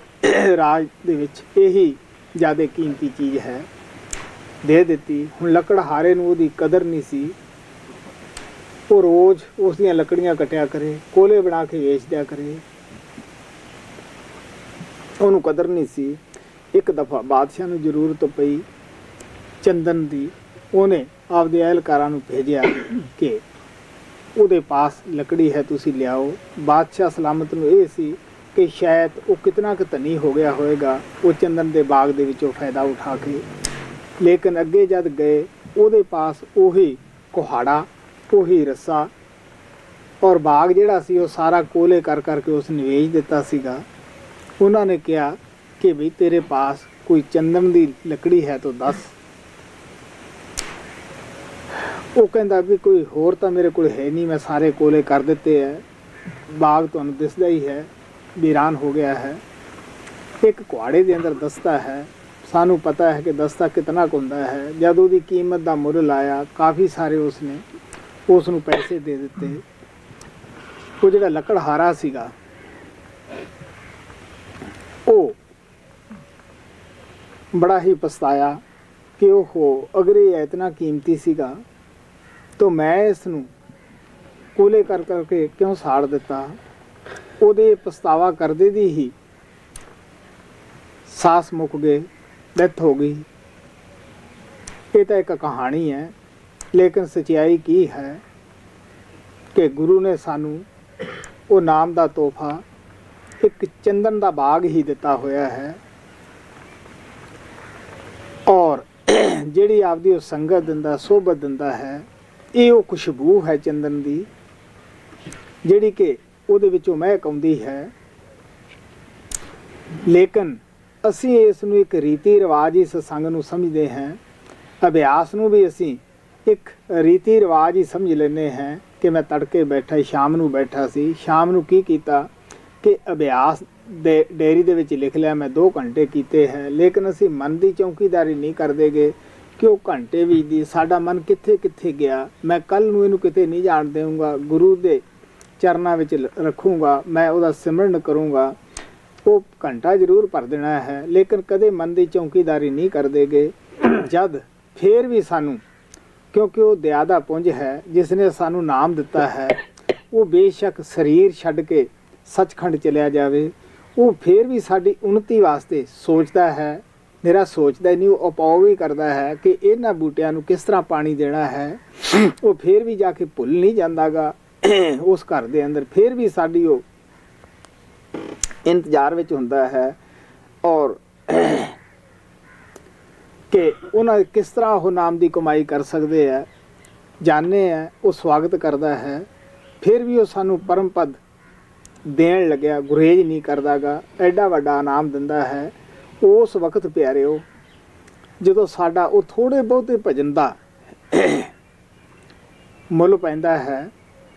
राज दे विच यही ज़्यादा कीमती चीज़ है, दे दिती। हुण लकड़हारे नूं उहदी कदर नहीं सी। वो रोज़ उस दियां लकड़ियां कटिया करे, कोले बना के वेच दिया करे, उहनूं कदर नहीं सी। एक दफ़ा बादशाह नूं जरूरत पई चंदन दी। उन्हें आपदे अहलकारां नूं भेजिया कि उहदे पास लकड़ी है, तुसी लियाओ। बादशाह सलामत नूं इह सी कि शायद वो कितना क धनी हो गया होएगा वो चंदन दे बाग दे विचों फायदा उठा के। लेकिन अगे जद गए उहदे पास उही कुहाड़ा, उही रस्सा और बाग जिहड़ा सी वो सारा कोले कर करके उसने वेच दिता सीगा। उन्होंने कहा कि भी तेरे पास कोई चंदन दी लकड़ी है तो दस। वो कहता भी कोई होर तो मेरे को है नहीं, मैं सारे कोले कर दिते है, बाग तो दिसदा ही है वीरान हो गया है। एक कुहाड़े के अंदर दस्ता है, सानू पता है कि दस्ता कितना कुंदा है। जब उसकी कीमत का मुल लाया काफ़ी सारे उसने उसनू पैसे दे दिते। वो जिहड़ा लकड़हारा सीगा वो बड़ा ही पछताया कि ओहो अगर ये इतना कीमती सीगा तो मैं इसनू कोले कर करके क्यों साड़ दिता। ਉਹਦੇ ਪਛਤਾਵਾ ਕਰਦੇ ਦੀ ਹੀ ਸਾਸ ਮੁੱਕ ਗਏ, ਡੈਥ ਹੋ ਗਈ। ਇਹ ਤਾਂ ਇੱਕ ਕਹਾਣੀ ਹੈ, ਲੇਕਿਨ ਸੱਚਾਈ ਕੀ ਹੈ ਕਿ ਗੁਰੂ ਨੇ ਸਾਨੂੰ ਉਹ ਨਾਮ ਦਾ ਤੋਹਫਾ ਇੱਕ ਚੰਦਨ ਦਾ ਬਾਗ ਹੀ ਦਿੱਤਾ ਹੋਇਆ ਹੈ। ਔਰ ਜਿਹੜੀ ਆਪਦੀ ਉਹ ਸੰਗਤ ਦਿੰਦਾ, ਸੋਭਤ ਦਿੰਦਾ ਹੈ, ਇਹ ਉਹ ਖੁਸ਼ਬੂ ਹੈ ਚੰਦਨ ਦੀ, ਜਿਹੜੀ ਕਿ ਉਹਦੇ ਵਿੱਚੋਂ ਮਹਿਕ ਆਉਂਦੀ ਹੈ। ਲੇਕਿਨ ਅਸੀਂ ਇਸ ਨੂੰ ਇੱਕ ਰੀਤੀ ਰਿਵਾਜ ਹੀ ਸਤਸੰਗ ਨੂੰ ਸਮਝਦੇ ਹਾਂ। ਅਭਿਆਸ ਨੂੰ ਵੀ ਅਸੀਂ ਇੱਕ ਰੀਤੀ ਰਿਵਾਜ ਹੀ ਸਮਝ ਲੈਂਦੇ ਹਾਂ ਕਿ ਮੈਂ ਤੜਕੇ ਬੈਠਾ, ਸ਼ਾਮ ਨੂੰ ਬੈਠਾ ਸੀ, ਸ਼ਾਮ ਨੂੰ ਕੀ ਕੀਤਾ ਕਿ ਅਭਿਆਸ ਦੇ ਡੇਅਰੀ ਦੇ ਵਿੱਚ ਲਿਖ ਲਿਆ ਮੈਂ 2 ਘੰਟੇ ਕੀਤੇ ਹੈ। ਲੇਕਿਨ ਅਸੀਂ ਮਨ ਦੀ ਚੌਕੀਦਾਰੀ ਨਹੀਂ ਕਰਦੇ ਗੇ ਕਿ ਉਹ ਘੰਟੇ ਵੀ ਦੀ ਸਾਡਾ ਮਨ ਕਿੱਥੇ ਕਿੱਥੇ ਗਿਆ। ਮੈਂ ਕੱਲ੍ਹ ਨੂੰ ਇਹਨੂੰ ਕਿਤੇ ਨਹੀਂ ਜਾਣ ਦੇਵਾਂਗਾ, ਗੁਰੂ ਦੇ ਚਰਨਾਂ ਵਿੱਚ ਰੱਖੂੰਗਾ, ਮੈਂ ਉਹਦਾ ਸਿਮਰਨ ਕਰੂੰਗਾ। ਉਹ ਘੰਟਾ ਜ਼ਰੂਰ ਭਰ ਦੇਣਾ ਹੈ, ਲੇਕਿਨ ਕਦੇ ਮਨ ਦੀ ਚੌਕੀਦਾਰੀ ਨਹੀਂ ਕਰਦੇ ਗੇ। ਜਦ ਫੇਰ ਵੀ ਸਾਨੂੰ, ਕਿਉਂਕਿ ਉਹ ਦਇਆ ਦਾ ਪੁੰਜ ਹੈ ਜਿਸ ਨੇ ਸਾਨੂੰ ਨਾਮ ਦਿੱਤਾ ਹੈ, ਉਹ ਬੇਸ਼ੱਕ ਸਰੀਰ ਛੱਡ ਕੇ ਸੱਚਖੰਡ ਚਲਿਆ ਜਾਵੇ, ਉਹ ਫੇਰ ਵੀ ਸਾਡੀ ਉન્નਤੀ ਵਾਸਤੇ ਸੋਚਦਾ ਹੈ। ਮੇਰਾ ਸੋਚਦਾ ਨਹੀਂ, ਉਹ ਉਪਾਅ ਵੀ ਕਰਦਾ ਹੈ ਕਿ ਇਹਨਾਂ ਬੂਟਿਆਂ ਨੂੰ ਕਿਸ ਤਰ੍ਹਾਂ ਪਾਣੀ ਦੇਣਾ ਹੈ। ਉਹ ਫੇਰ ਵੀ ਜਾ ਕੇ ਭੁੱਲ ਨਹੀਂ ਜਾਂਦਾਗਾ ਉਸ ਘਰ ਦੇ ਅੰਦਰ, ਫੇਰ ਵੀ ਸਾਡੀ ਉਹ ਇੰਤਜ਼ਾਰ ਵਿੱਚ ਹੁੰਦਾ ਹੈ। ਔਰ ਕਿ ਉਹਨਾਂ ਕਿਸ ਤਰ੍ਹਾਂ ਉਹ ਨਾਮ ਦੀ ਕਮਾਈ ਕਰ ਸਕਦੇ ਹੈ, ਜਾਣਦੇ ਹੈ। ਉਹ ਸਵਾਗਤ ਕਰਦਾ ਹੈ, ਫਿਰ ਵੀ ਉਹ ਸਾਨੂੰ ਪਰਮ ਪਦ ਦੇਣ ਲੱਗਿਆ, ਗੁਰੇਜ਼ ਨਹੀਂ ਕਰਦਾਗਾ, ਐਡਾ ਵੱਡਾ ਇਨਾਮ ਦਿੰਦਾ ਹੈ। ਉਸ ਵਕਤ ਪਿਆਰਿਓ, ਜਦੋਂ ਸਾਡਾ ਉਹ ਥੋੜ੍ਹੇ ਬਹੁਤੇ ਭਜਨ ਦਾ ਮੁੱਲ ਪੈਂਦਾ ਹੈ,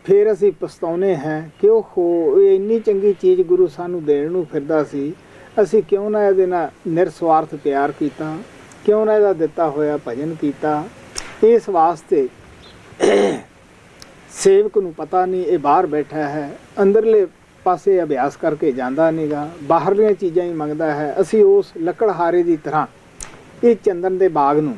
ਫਿਰ ਅਸੀਂ ਪਛਤਾਉਂਦੇ ਹਾਂ ਕਿ ਉਹ ਇੰਨੀ ਚੰਗੀ ਚੀਜ਼ ਗੁਰੂ ਸਾਨੂੰ ਦੇਣ ਨੂੰ ਫਿਰਦਾ ਸੀ, ਅਸੀਂ ਕਿਉਂ ਨਾ ਇਹਦੇ ਨਾਲ ਨਿਰਸਵਾਰਥ ਪਿਆਰ ਕੀਤਾ, ਕਿਉਂ ਨਾ ਇਹਦਾ ਦਿੱਤਾ ਹੋਇਆ ਭਜਨ ਕੀਤਾ। ਇਸ ਵਾਸਤੇ ਸੇਵਕ ਨੂੰ ਪਤਾ ਨਹੀਂ, ਇਹ ਬਾਹਰ ਬੈਠਾ ਹੈ, ਅੰਦਰਲੇ ਪਾਸੇ ਅਭਿਆਸ ਕਰਕੇ ਜਾਂਦਾ ਨਹੀਂਗਾ, ਬਾਹਰਲੀਆਂ ਚੀਜ਼ਾਂ ਹੀ ਮੰਗਦਾ ਹੈ। ਅਸੀਂ ਉਸ ਲੱਕੜਹਾਰੇ ਦੀ ਤਰ੍ਹਾਂ ਇਹ ਚੰਦਨ ਦੇ ਬਾਗ ਨੂੰ,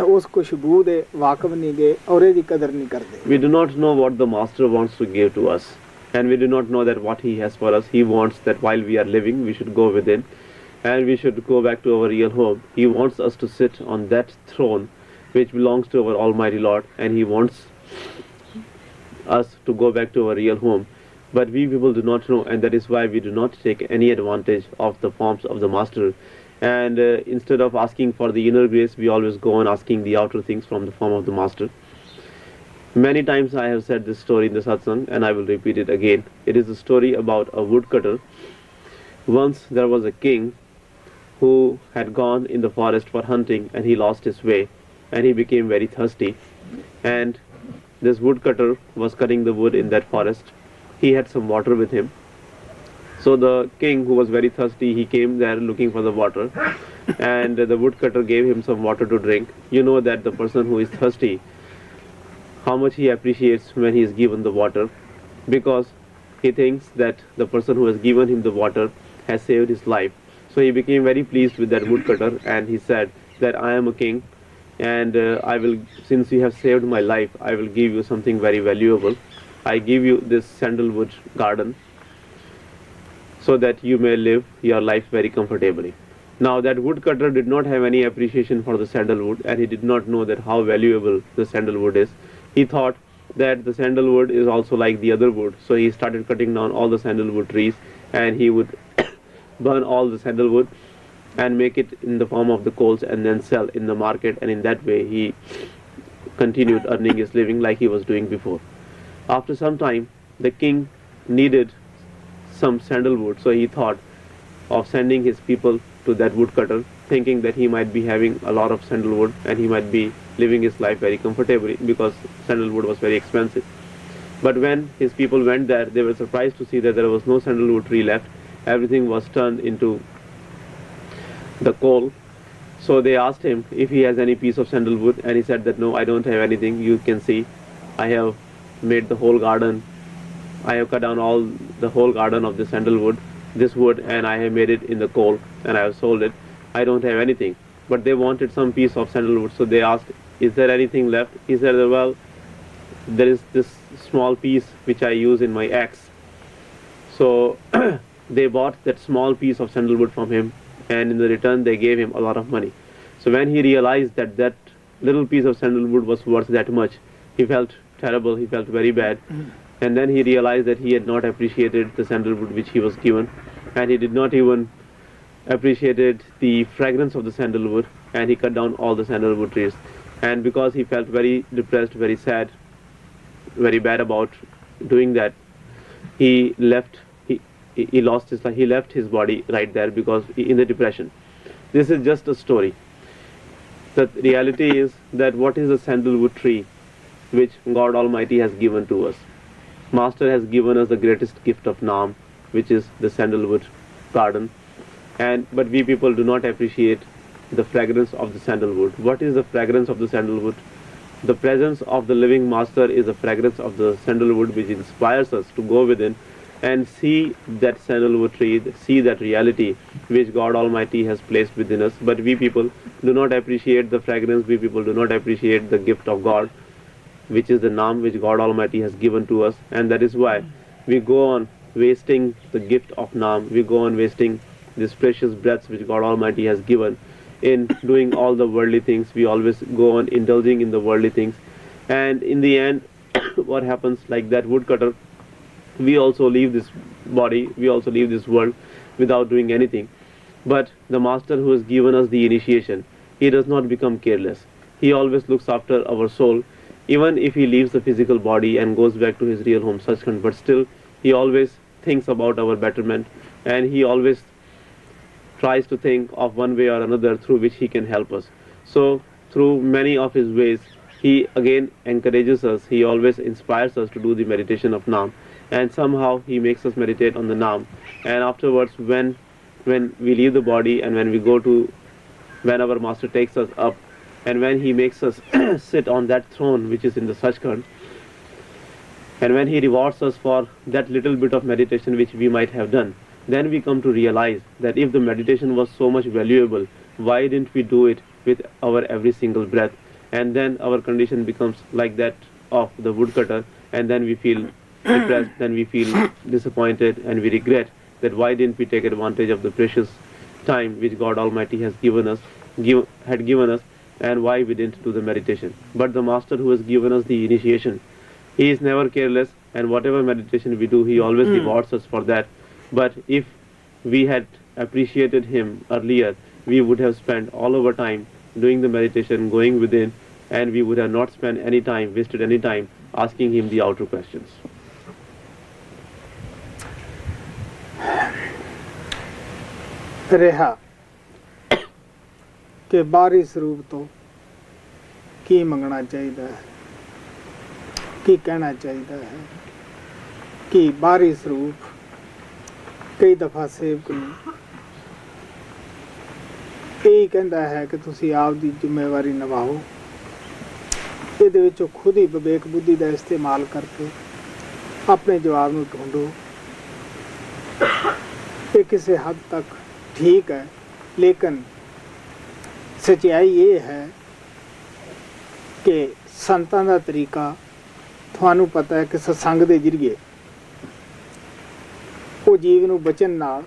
ਉਸ ਖੁਸ਼ਬੂ ਦੇ ਵਾਕਫ ਨਹੀਂ ਗਏ ਔਰ ਇਹਦੀ ਕਦਰ ਨਹੀਂ ਕਰਦੇ। We do not know what the master wants to give to us, and we do not know that what he has for us. He wants that while we are living we should go within and we should go back to our real home. He wants us to sit on that throne which belongs to our Almighty Lord, and he wants us to go back to our real home. But we people do not know, and that is why we do not take any advantage of the forms of the master. And instead of asking for the inner grace, we always go on asking the outer things from the form of the master. Many times I have said this story in the Satsang, and I will repeat it again. It is a story about a woodcutter. Once there was a king who had gone in the forest for hunting, and he lost his way, and he became very thirsty. And this woodcutter was cutting the wood in that forest. He had some water with him. So the king, who was very thirsty, he came there looking for the water, and the woodcutter gave him some water to drink. You know that the person who is thirsty, how much he appreciates when he is given the water, because he thinks that the person who has given him the water has saved his life. So he became very pleased with that woodcutter, and he said that I am a king, and I will, since you have saved my life, I will give you something very valuable. I give you this sandalwood garden, so that you may live your life very comfortably. Now that woodcutter did not have any appreciation for the sandalwood, and he did not know that how valuable the sandalwood is. He thought that the sandalwood is also like the other wood, so he started cutting down all the sandalwood trees, and he would burn all the sandalwood and make it in the form of the coals and then sell in the market, and in that way he continued earning his living like he was doing before. After some time, the king needed some sandalwood, so he thought of sending his people to that woodcutter, thinking that he might be having a lot of sandalwood and he might be living his life very comfortably, because sandalwood was very expensive. But when his people went there, they were surprised to see that there was no sandalwood tree left. Everything was turned into the coal. So they asked him if he has any piece of sandalwood, and he said that no, I don't have anything. You can see I have made the whole garden, I have cut down the whole garden of the sandalwood, this wood, and I have made it in the coal, and I have sold it. I don't have anything. But they wanted some piece of sandalwood, so they asked, is there anything left? He said, well, there is this small piece which I use in my axe. So they bought that small piece of sandalwood from him, and in the return they gave him a lot of money. So when he realized that that little piece of sandalwood was worth that much, he felt terrible, he felt very bad. And then he realized that he had not appreciated the sandalwood which he was given, and he did not even appreciated the fragrance of the sandalwood, and he cut down all the sandalwood trees. And because he felt very depressed, very sad, very bad about doing that, he left. He lost his life. He left his body right there because in the depression. This is just a story. The reality is that what is a sandalwood tree which God Almighty has given to us? Master has given us the greatest gift of Naam, which is the sandalwood garden. But we people do not appreciate the fragrance of the sandalwood. What is the fragrance of the sandalwood? The presence of the living Master is the fragrance of the sandalwood, which inspires us to go within and see that sandalwood tree, see that reality which God Almighty has placed within us. But we people do not appreciate the fragrance, we people do not appreciate the gift of God, which is the Naam which God Almighty has given to us. And that is why we go on wasting the gift of Naam, we go on wasting these precious breaths which God Almighty has given in doing all the worldly things. We always go on indulging in the worldly things, and in the end what happens, like that woodcutter, we also leave this body, we also leave this world without doing anything. But the Master who has given us the initiation, he does not become careless. He always looks after our soul, even if he leaves the physical body and goes back to his real home, Satsang, but still he always thinks about our betterment, and he always tries to think of one way or another through which he can help us. So through many of his ways, he again encourages us, he always inspires us to do the meditation of Naam, and somehow he makes us meditate on the Naam. And afterwards, when we leave the body and when our Master takes us up, and when he makes us sit on that throne which is in the Sachkhand, and when he rewards us for that little bit of meditation which we might have done, then we come to realize that if the meditation was so much valuable, why didn't we do it with our every single breath? And then our condition becomes like that of the woodcutter, and then we feel depressed, then we feel disappointed, and we regret that why didn't we take advantage of the precious time which God Almighty has given us, and why we didn't do the meditation. But the Master who has given us the initiation, he is never careless, and whatever meditation we do, he always rewards us for that. But if we had appreciated him earlier, we would have spent all our time doing the meditation, going within, and we would have not spent any time, wasted any time asking him the outer questions. ਰਿਹਾ ਕਿ ਬਾਹਰੀ ਸਰੂਪ ਤੋਂ ਕੀ ਮੰਗਣਾ ਚਾਹੀਦਾ ਹੈ, ਕੀ ਕਹਿਣਾ ਚਾਹੀਦਾ ਹੈ, ਕਿ ਬਾਹਰੀ ਸਰੂਪ ਕਈ ਦਫਾ ਸੇਵਕ ਨੂੰ ਇਹ ਕਹਿੰਦਾ ਹੈ ਕਿ ਤੁਸੀਂ ਆਪ ਦੀ ਜ਼ਿੰਮੇਵਾਰੀ ਨਿਭਾਓ। ਇਹਦੇ ਵਿੱਚੋਂ ਖੁਦ ਹੀ ਵਿਵੇਕ ਬੁੱਧੀ ਦਾ ਇਸਤੇਮਾਲ ਕਰਕੇ ਆਪਣੇ ਜਵਾਬ ਨੂੰ ਢੂੰਢੋ। ਇਹ ਕਿਸੇ ਹੱਦ ਤੱਕ ਠੀਕ ਹੈ, ਲੇਕਿਨ ਸੱਚਾਈ ਇਹ ਹੈ ਕਿ ਸੰਤਾਂ ਦਾ ਤਰੀਕਾ ਤੁਹਾਨੂੰ ਪਤਾ ਹੈ ਕਿ ਸਤਸੰਗ ਦੇ ਜ਼ਰੀਏ ਉਹ ਜੀਵ ਨੂੰ ਬਚਨ ਨਾਲ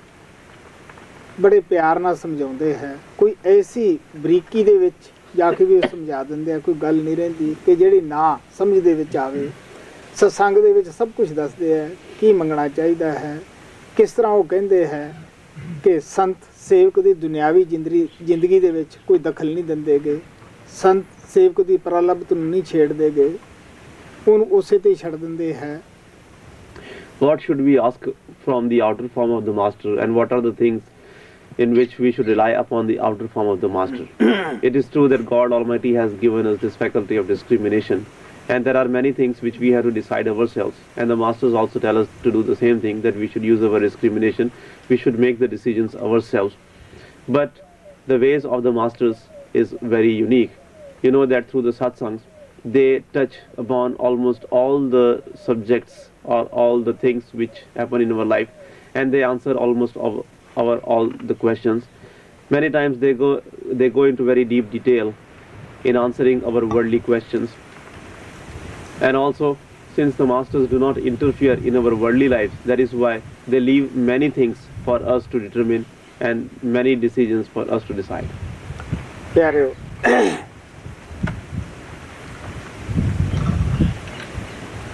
ਬੜੇ ਪਿਆਰ ਨਾਲ ਸਮਝਾਉਂਦੇ ਹੈ। ਕੋਈ ਐਸੀ ਬਰੀਕੀ ਦੇ ਵਿੱਚ ਜਾ ਕੇ ਵੀ ਉਹ ਸਮਝਾ ਦਿੰਦੇ ਆ, ਕੋਈ ਗੱਲ ਨਹੀਂ ਰਹਿੰਦੀ ਕਿ ਜਿਹੜੀ ਨਾ ਸਮਝ ਦੇ ਵਿੱਚ ਆਵੇ। ਸਤਸੰਗ ਦੇ ਵਿੱਚ ਸਭ ਕੁਝ ਦੱਸਦੇ ਹੈ, ਕੀ ਮੰਗਣਾ ਚਾਹੀਦਾ ਹੈ, ਕਿਸ ਤਰ੍ਹਾਂ ਉਹ ਕਹਿੰਦੇ ਹੈ ਕਿ ਸੰਤ ਸੇਵਕ ਦੀ ਦੁਨਿਆਵੀ ਜ਼ਿੰਦਗੀ ਦੇ ਵਿੱਚ ਕੋਈ ਦਖਲ ਨਹੀਂ ਦਿੰਦੇ ਗਏ, ਸੰਤ ਸੇਵਕ ਦੀ ਪ੍ਰਲਬਤ ਨੂੰ ਨਹੀਂ ਛੇੜਦੇ ਗਏ, ਉਹਨੂੰ ਉਸੇ ਤੇ ਹੀ ਛੱਡ ਦਿੰਦੇ ਹੈ। What should we ask from the outer form of the Master, and what are the things in which we should rely upon the outer form of the Master? It is true that God Almighty has given us this faculty of discrimination, and there are many things which we have to decide ourselves, and the Masters also tell us to do the same thing, that we should use our discrimination, we should make the decisions ourselves. But the ways of the Masters is very unique. You know that through the satsangs, they touch upon almost all the subjects or all the things which happen in our life, and they answer almost all the questions. Many times they go into very deep detail in answering our worldly questions. And also, since the Masters do not interfere in our worldly lives, that is why they leave many things for us to determine and many decisions for us to decide. ਪਿਆਰਿਓ,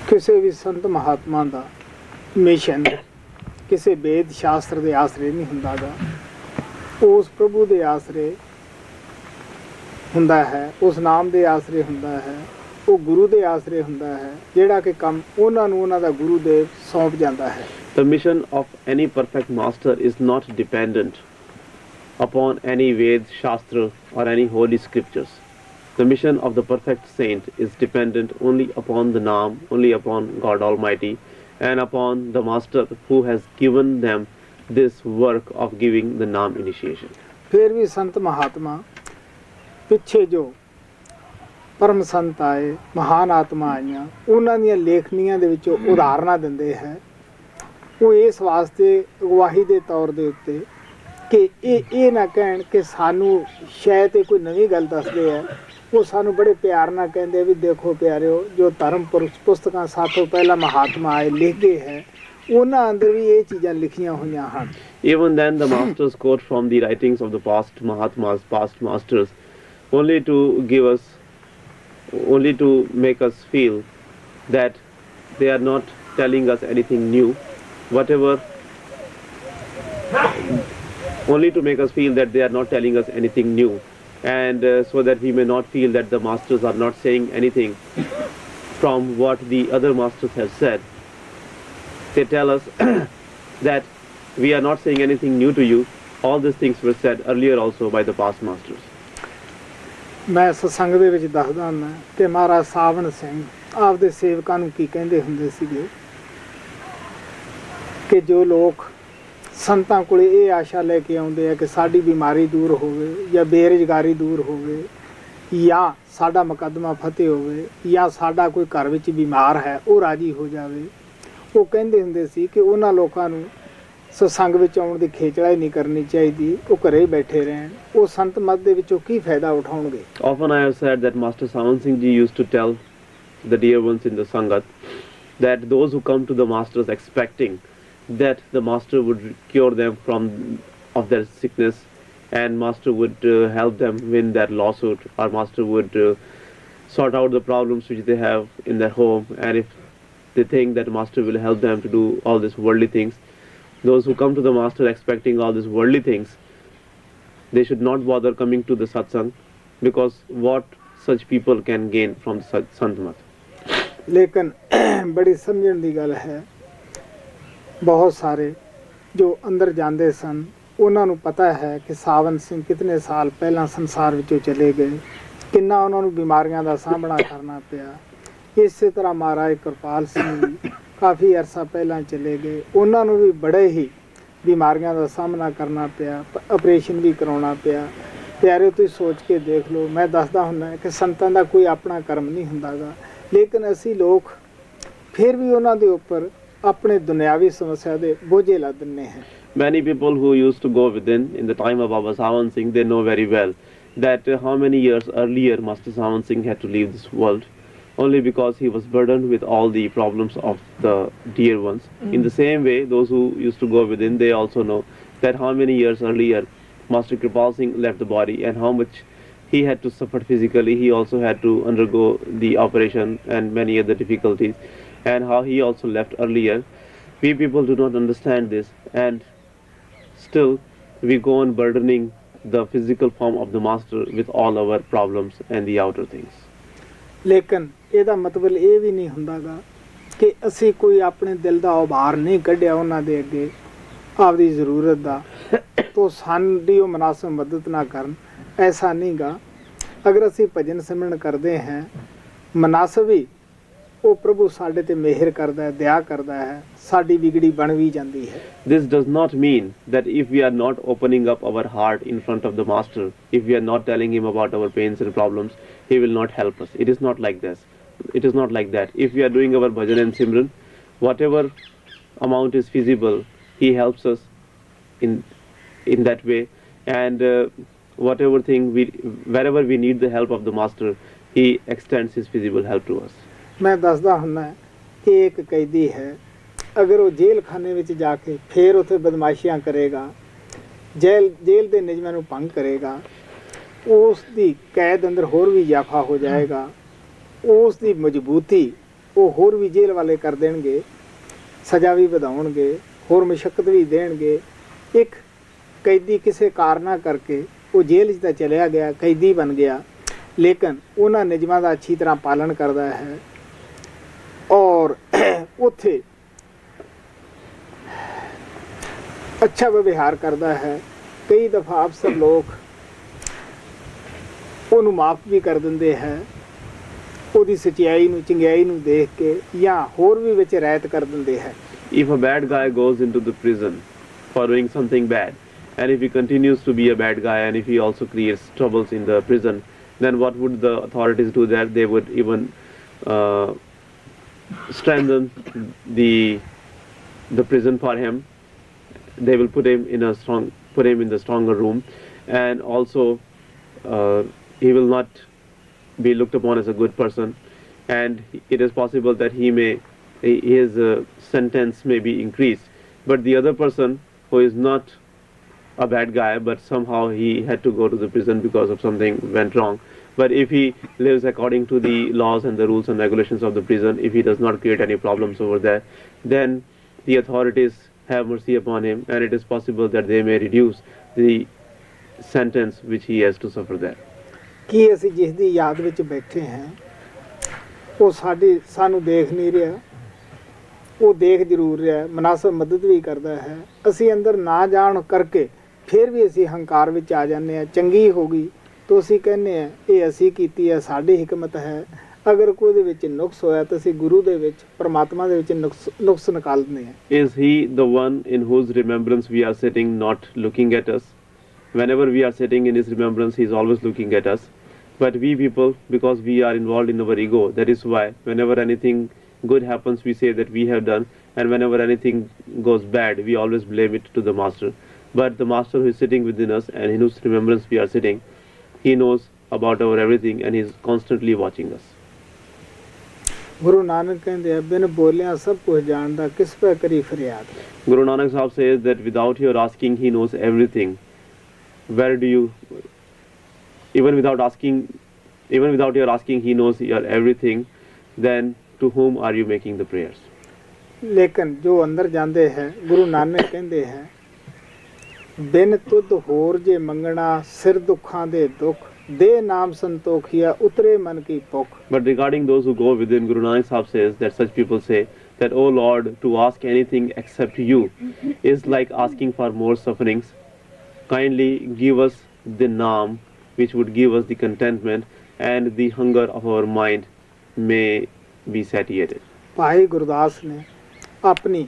ਕਿਸੇ ਵੀ ਸੰਤ ਮਹਾਤਮਾ ਦਾ mission ਕਿਸੇ ਵੇਦ ਸ਼ਾਸਤਰ ਦੇ ਆਸਰੇ ਨਹੀਂ ਹੁੰਦਾ ਗਾ, ਉਸ ਪ੍ਰਭੂ ਦੇ ਆਸਰੇ ਹੁੰਦਾ ਹੈ, ਉਸ ਨਾਮ ਦੇ ਆਸਰੇ ਹੁੰਦਾ ਹੈ, ਉਹ ਗੁਰੂ ਦੇ ਆਸਰੇ ਹੁੰਦਾ ਹੈ, ਜਿਹੜਾ ਕਿ ਕੰਮ ਉਹਨਾਂ ਨੂੰ ਉਹਨਾਂ ਦਾ ਗੁਰੂ ਦੇਵ ਸੌਂਪ ਜਾਂਦਾ ਹੈ। The mission of any perfect master is not dependent upon any Ved, Shastra or any holy scriptures. The mission of the perfect saint is dependent only upon the Naam, only upon God Almighty, and upon the master who has given them this work of giving the Naam initiation. ਫਿਰ ਵੀ ਸੰਤ ਮਹਾਤਮਾ ਪਿੱਛੇ ਜੋ ਪਰਮ ਸੰਤ ਆਏ, ਮਹਾਨ ਆਤਮਾ ਆਈਆਂ, ਉਹਨਾਂ ਦੀਆਂ ਲੇਖਣੀਆਂ ਦੇ ਵਿੱਚੋਂ ਉਦਾਹਰਨਾਂ ਦਿੰਦੇ ਹੈ। ਉਹ ਇਸ ਵਾਸਤੇ ਅਗਵਾਹੀ ਦੇ ਤੌਰ ਦੇ ਉੱਤੇ ਕਿ ਇਹ ਨਾ ਕਹਿਣ ਕਿ ਸਾਨੂੰ ਸ਼ਾਇਦ ਇਹ ਕੋਈ ਨਵੀਂ ਗੱਲ ਦੱਸਦੇ ਹੈ, ਉਹ ਸਾਨੂੰ ਬੜੇ ਪਿਆਰ ਨਾਲ ਕਹਿੰਦੇ ਵੀ ਦੇਖੋ ਪਿਆਰਿਓ, ਜੋ ਧਰਮ ਪੁਸਤਕਾਂ ਸਾਥੋਂ ਪਹਿਲਾਂ ਮਹਾਤਮਾ ਆਏ ਲਿਖ ਗਏ ਹੈ, ਉਹਨਾਂ ਅੰਦਰ ਵੀ ਇਹ ਚੀਜ਼ਾਂ ਲਿਖੀਆਂ ਹੋਈਆਂ ਹਨ। Even then the masters quote from the writings of the past Mahatmas, past masters, only to make us feel that they are not telling us anything new, only to make us feel that they are not telling us anything new, and so that we may not feel that the masters are not saying anything from what the other masters have said. They tell us that we are not saying anything new to you. All these things were said earlier also by the past masters. ਮੈਂ ਸਤਸੰਗ ਦੇ ਵਿੱਚ ਦੱਸਦਾ ਹੁੰਦਾ ਕਿ ਮਹਾਰਾਜ ਸਾਵਣ ਸਿੰਘ ਆਪਦੇ ਸੇਵਕਾਂ ਨੂੰ ਕੀ ਕਹਿੰਦੇ ਹੁੰਦੇ ਸੀਗੇ ਕਿ ਜੋ ਲੋਕ ਸੰਤਾਂ ਕੋਲੇ ਇਹ ਆਸ਼ਾ ਲੈ ਕੇ ਆਉਂਦੇ ਆ ਕਿ ਸਾਡੀ ਬਿਮਾਰੀ ਦੂਰ ਹੋਵੇ ਜਾਂ ਬੇਰੁਜ਼ਗਾਰੀ ਦੂਰ ਹੋਵੇ ਜਾਂ ਸਾਡਾ ਮੁਕੱਦਮਾ ਫਤਿਹ ਹੋਵੇ ਜਾਂ ਸਾਡਾ ਕੋਈ ਘਰ ਵਿੱਚ ਬਿਮਾਰ ਹੈ ਉਹ ਰਾਜੀ ਹੋ ਜਾਵੇ, ਉਹ ਕਹਿੰਦੇ ਹੁੰਦੇ ਸੀ ਕਿ ਉਹਨਾਂ ਲੋਕਾਂ ਨੂੰ ਸਤਸੰਗ ਵਿੱਚ ਆਉਣ ਦੀ ਖੇਚਲਾ ਨਹੀਂ ਕਰਨੀ ਚਾਹੀਦੀ, ਉਹ ਘਰੇ ਹੀ ਬੈਠੇ ਰਹਿਣ, ਉਹ ਸੰਤ ਮਤ ਦੇ ਵਿੱਚੋਂ ਕੀ ਫਾਇਦਾ ਉਠਾਉਣਗੇ। Often I have said that Master Sant Singh Ji used to tell the dear ones in the Sangat that those who come to the masters expecting that the master would cure them of their sickness, and master would help them win their lawsuit, or master would sort out the problems which they have in their home, and if they think that master will help them to do all these worldly things, those who come to the master expecting all these worldly things, they should not bother coming to the satsang, because what such people can gain from the sant mat. ਲੇਕਿਨ ਬੜੀ ਸਮਝਣ ਦੀ ਗੱਲ ਹੈ, ਬਹੁਤ ਸਾਰੇ ਜੋ ਅੰਦਰ ਜਾਂਦੇ ਸਨ ਉਹਨਾਂ ਨੂੰ ਪਤਾ ਹੈ ਕਿ ਸਾਵਨ ਸਿੰਘ ਕਿਤਨੇ ਸਾਲ ਪਹਿਲਾਂ ਸੰਸਾਰ ਵਿੱਚੋਂ ਚਲੇ ਗਏ, ਕਿੰਨਾ ਉਹਨਾਂ ਨੂੰ ਬਿਮਾਰੀਆਂ ਦਾ ਸਾਹਮਣਾ ਕਰਨਾ ਪਿਆ। ਇਸੇ ਤਰ੍ਹਾਂ ਮਹਾਰਾਜ ਕਿਰਪਾਲ ਸਿੰਘ ਵੀ ਕਾਫੀ ਅਰਸਾ ਪਹਿਲਾਂ ਚਲੇ ਗਏ, ਉਹਨਾਂ ਨੂੰ ਵੀ ਬੜੇ ਹੀ ਬਿਮਾਰੀਆਂ ਦਾ ਸਾਹਮਣਾ ਕਰਨਾ ਪਿਆ, ਆਪਰੇਸ਼ਨ ਵੀ ਕਰਾਉਣਾ ਪਿਆ। ਪਿਆਰੇ ਤੁਸੀਂ ਸੋਚ ਕੇ ਦੇਖ ਲਓ, ਮੈਂ ਦੱਸਦਾ ਹੁੰਦਾ ਕਿ ਸੰਤਾਂ ਦਾ ਕੋਈ ਆਪਣਾ ਕਰਮ ਨਹੀਂ ਹੁੰਦਾ ਗਾ, ਲੇਕਿਨ ਅਸੀਂ ਲੋਕ ਫਿਰ ਵੀ ਉਹਨਾਂ ਦੇ ਉੱਪਰ ਆਪਣੇ ਦੁਨਿਆਵੀ ਸਮੱਸਿਆ ਦੇ ਬੋਝੇ ਲਾ ਦਿੰਦੇ ਹਾਂ। Many people who used to go within in the time of Baba Sant Singh, they know very well that how many years earlier Master Sant Singh had to leave this world, only because he was burdened with all the problems of the dear ones. In the same way, those who used to go within, they also know that how many years earlier Master Kripal Singh left the body, and how much he had to suffer physically. He also had to undergo the operation and many other difficulties, and how he also left earlier. We people do not understand this, and still we go on burdening the physical form of the master with all our problems and the outer things. ਲੇਕਿਨ ਇਹਦਾ ਮਤਲਬ ਇਹ ਵੀ ਨਹੀਂ ਹੁੰਦਾਗਾ ਕਿ ਅਸੀਂ ਕੋਈ ਆਪਣੇ ਦਿਲ ਦਾ ਉਭਾਰ ਨਹੀਂ ਕੱਢਿਆ ਉਹਨਾਂ ਦੇ ਅੱਗੇ ਆਪਦੀ ਜ਼ਰੂਰਤ ਦਾ, ਤੋ ਸਾਡੀ ਉਹ ਮੁਨਾਸਬ ਮਦਦ ਨਾ ਕਰਨ, ਐਸਾ ਨਹੀਂਗਾ। ਅਗਰ ਅਸੀਂ ਭਜਨ ਸਿਮਰਨ ਕਰਦੇ ਹਾਂ, ਮੁਨਾਸਬ ਹੀ ਉਹ ਪ੍ਰਭੂ ਸਾਡੇ ਤੇ ਮਿਹਰ ਕਰਦਾ ਹੈ, ਦਇਆ ਕਰਦਾ ਹੈ, ਸਾਡੀ ਵਿਗੜੀ ਬਣ ਵੀ ਜਾਂਦੀ ਹੈ। This does not mean that if we are not opening up our heart in front of the master, if we are not telling him about our pains and problems, he will not help us. It is not like this. It is not like that. If we are doing our bhajan and simran, whatever amount is feasible, he helps us in that way, and whatever thing wherever we need the help of the master, he extends his feasible help to us. ਮੈਂ ਦੱਸਦਾ ਹੁੰਦਾ ਕਿ ਇੱਕ ਕੈਦੀ ਹੈ, ਅਗਰ ਉਹ ਜੇਲ੍ਹ ਖਾਨੇ ਵਿੱਚ ਜਾ ਕੇ ਫੇਰ ਉੱਥੇ ਬਦਮਾਸ਼ੀਆਂ ਕਰੇਗਾ, ਜੇਲ੍ਹ ਦੇ ਨਿਯਮਾਂ ਨੂੰ ਭੰਗ ਕਰੇਗਾ, ਉਸ ਦੀ ਕੈਦ ਅੰਦਰ ਹੋਰ ਵੀ ਇਜ਼ਾਫਾ ਹੋ ਜਾਏਗਾ, ਉਸ ਦੀ ਮਜ਼ਬੂਤੀ ਉਹ ਹੋਰ ਵੀ ਜੇਲ੍ਹ ਵਾਲੇ ਕਰ ਦੇਣਗੇ, ਸਜ਼ਾ ਵੀ ਵਧਾਉਣਗੇ, ਹੋਰ ਮੁਸ਼ੱਕਤ ਵੀ ਦੇਣਗੇ। ਇੱਕ ਕੈਦੀ ਕਿਸੇ ਕਾਰਨਾਂ ਕਰਕੇ ਉਹ ਜੇਲ੍ਹ 'ਚ ਤਾਂ ਚਲਿਆ ਗਿਆ, ਕੈਦੀ ਬਣ ਗਿਆ, ਲੇਕਿਨ ਉਹਨਾਂ ਨਿਯਮਾਂ ਦਾ ਅੱਛੀ ਤਰ੍ਹਾਂ ਪਾਲਣ ਕਰਦਾ ਹੈ ਔਰ ਉੱਥੇ ਅੱਛਾ ਵਿਵਹਾਰ ਕਰਦਾ ਹੈ। ਕਈ ਦਫਾ ਅਫਸਰ ਲੋਕ ਉਹਨੂੰ ਮਾਫ ਵੀ ਕਰ ਦਿੰਦੇ ਹੈ, ਉਹਦੀ ਸਚਾਈ ਨੂੰ ਚੰਗਿਆਈ ਨੂੰ ਦੇਖ ਕੇ, ਜਾਂ ਹੋਰ ਵੀ ਵਿੱਚ ਰਿਆਇਤ ਕਰ ਦਿੰਦੇ ਹੈ। If a bad guy goes into the prison for doing something bad, and if he continues to be a bad guy, and if he also creates troubles in the prison, then what would the authorities do there? They would even strengthen the prison for him. They will put him in the stronger room, and also he will not be looked upon as a good person, and it is possible that his sentence may be increased. But the other person who is not a bad guy, but somehow he had to go to the prison because of something went wrong, but if he lives according to the laws and the rules and regulations of the prison, if he does not create any problems over there, then the authorities have mercy upon him, and it is possible that they may reduce the sentence which he has to suffer there. ਕਿ ਅਸੀਂ ਜਿਸ ਦੀ ਯਾਦ ਵਿੱਚ ਬੈਠੇ ਹਾਂ ਉਹ ਸਾਨੂੰ ਦੇਖ ਨਹੀਂ ਰਿਹਾ, ਉਹ ਦੇਖ ਜ਼ਰੂਰ ਰਿਹਾ, ਮੁਨਾਸਬ ਮਦਦ ਵੀ ਕਰਦਾ ਹੈ। ਅਸੀਂ ਅੰਦਰ ਨਾ ਜਾਣ ਕਰਕੇ ਫਿਰ ਵੀ ਅਸੀਂ ਹੰਕਾਰ ਵਿੱਚ ਆ ਜਾਂਦੇ ਹਾਂ। ਚੰਗੀ ਹੋ ਗਈ ਤਾਂ ਅਸੀਂ ਕਹਿੰਦੇ ਹਾਂ ਇਹ ਅਸੀਂ ਕੀਤੀ ਹੈ, ਸਾਡੀ ਹਿਕਮਤ ਹੈ। ਅਗਰ ਕੋਈ ਦੇ ਵਿੱਚ ਨੁਕਸ ਹੋਇਆ ਤਾਂ ਅਸੀਂ ਗੁਰੂ ਦੇ ਵਿੱਚ, ਪਰਮਾਤਮਾ ਦੇ ਵਿੱਚ ਨੁਕਸ ਨਿਕਾਲ ਦਿੰਦੇ ਹਾਂ। Is he the one in whose remembrance we are sitting, not looking at us? Whenever we are sitting in his remembrance, he is always looking at us. But we people, because we are involved in our ego, that is why whenever anything good happens, we say that we have done, and whenever anything goes bad, we always blame it to the master. But the master who is sitting within us and in whose remembrance we are sitting, he knows about our everything, and he is constantly watching us. Guru Nanak ਕਹਿੰਦੇ ਆ ਬਿਨ ਬੋਲਿਆ ਸਭ ਕੁਝ ਜਾਣਦਾ, ਕਿਸ ਪੈ ਕਰੀ ਫਰਿਆਦ। Guru Nanak Sahib says that without your asking, he knows everything. Where do you, even without your asking, he knows your everything. Then to whom are you making the prayers? ਲੇਕਿਨ ਜੋ ਅੰਦਰ ਜਾਂਦੇ ਹੈ, ਗੁਰੂ ਨਾਨਕ ਕਹਿੰਦੇ ਹੈ ਬਿਨ ਤੁਧ ਹੋਰ ਜੇ ਮੰਗਣਾ, ਸਿਰ ਦੁੱਖਾਂ ਦੇ ਦੁੱਖ ਦੇ ਨਾਮ ਸੰਤੋਖੀਆ, ਉਤਰੇ ਮਨ ਕੀ ਭੁੱਖ। But regarding those who go within, Guru Nanak Sahib says that such people say that, "O Lord, to ask anything except you is like asking for more sufferings. Kindly give us the naam which would give us the contentment, and the hunger of our mind may be satiated." Bhai Gurdas ਨੇ ਆਪਣੀ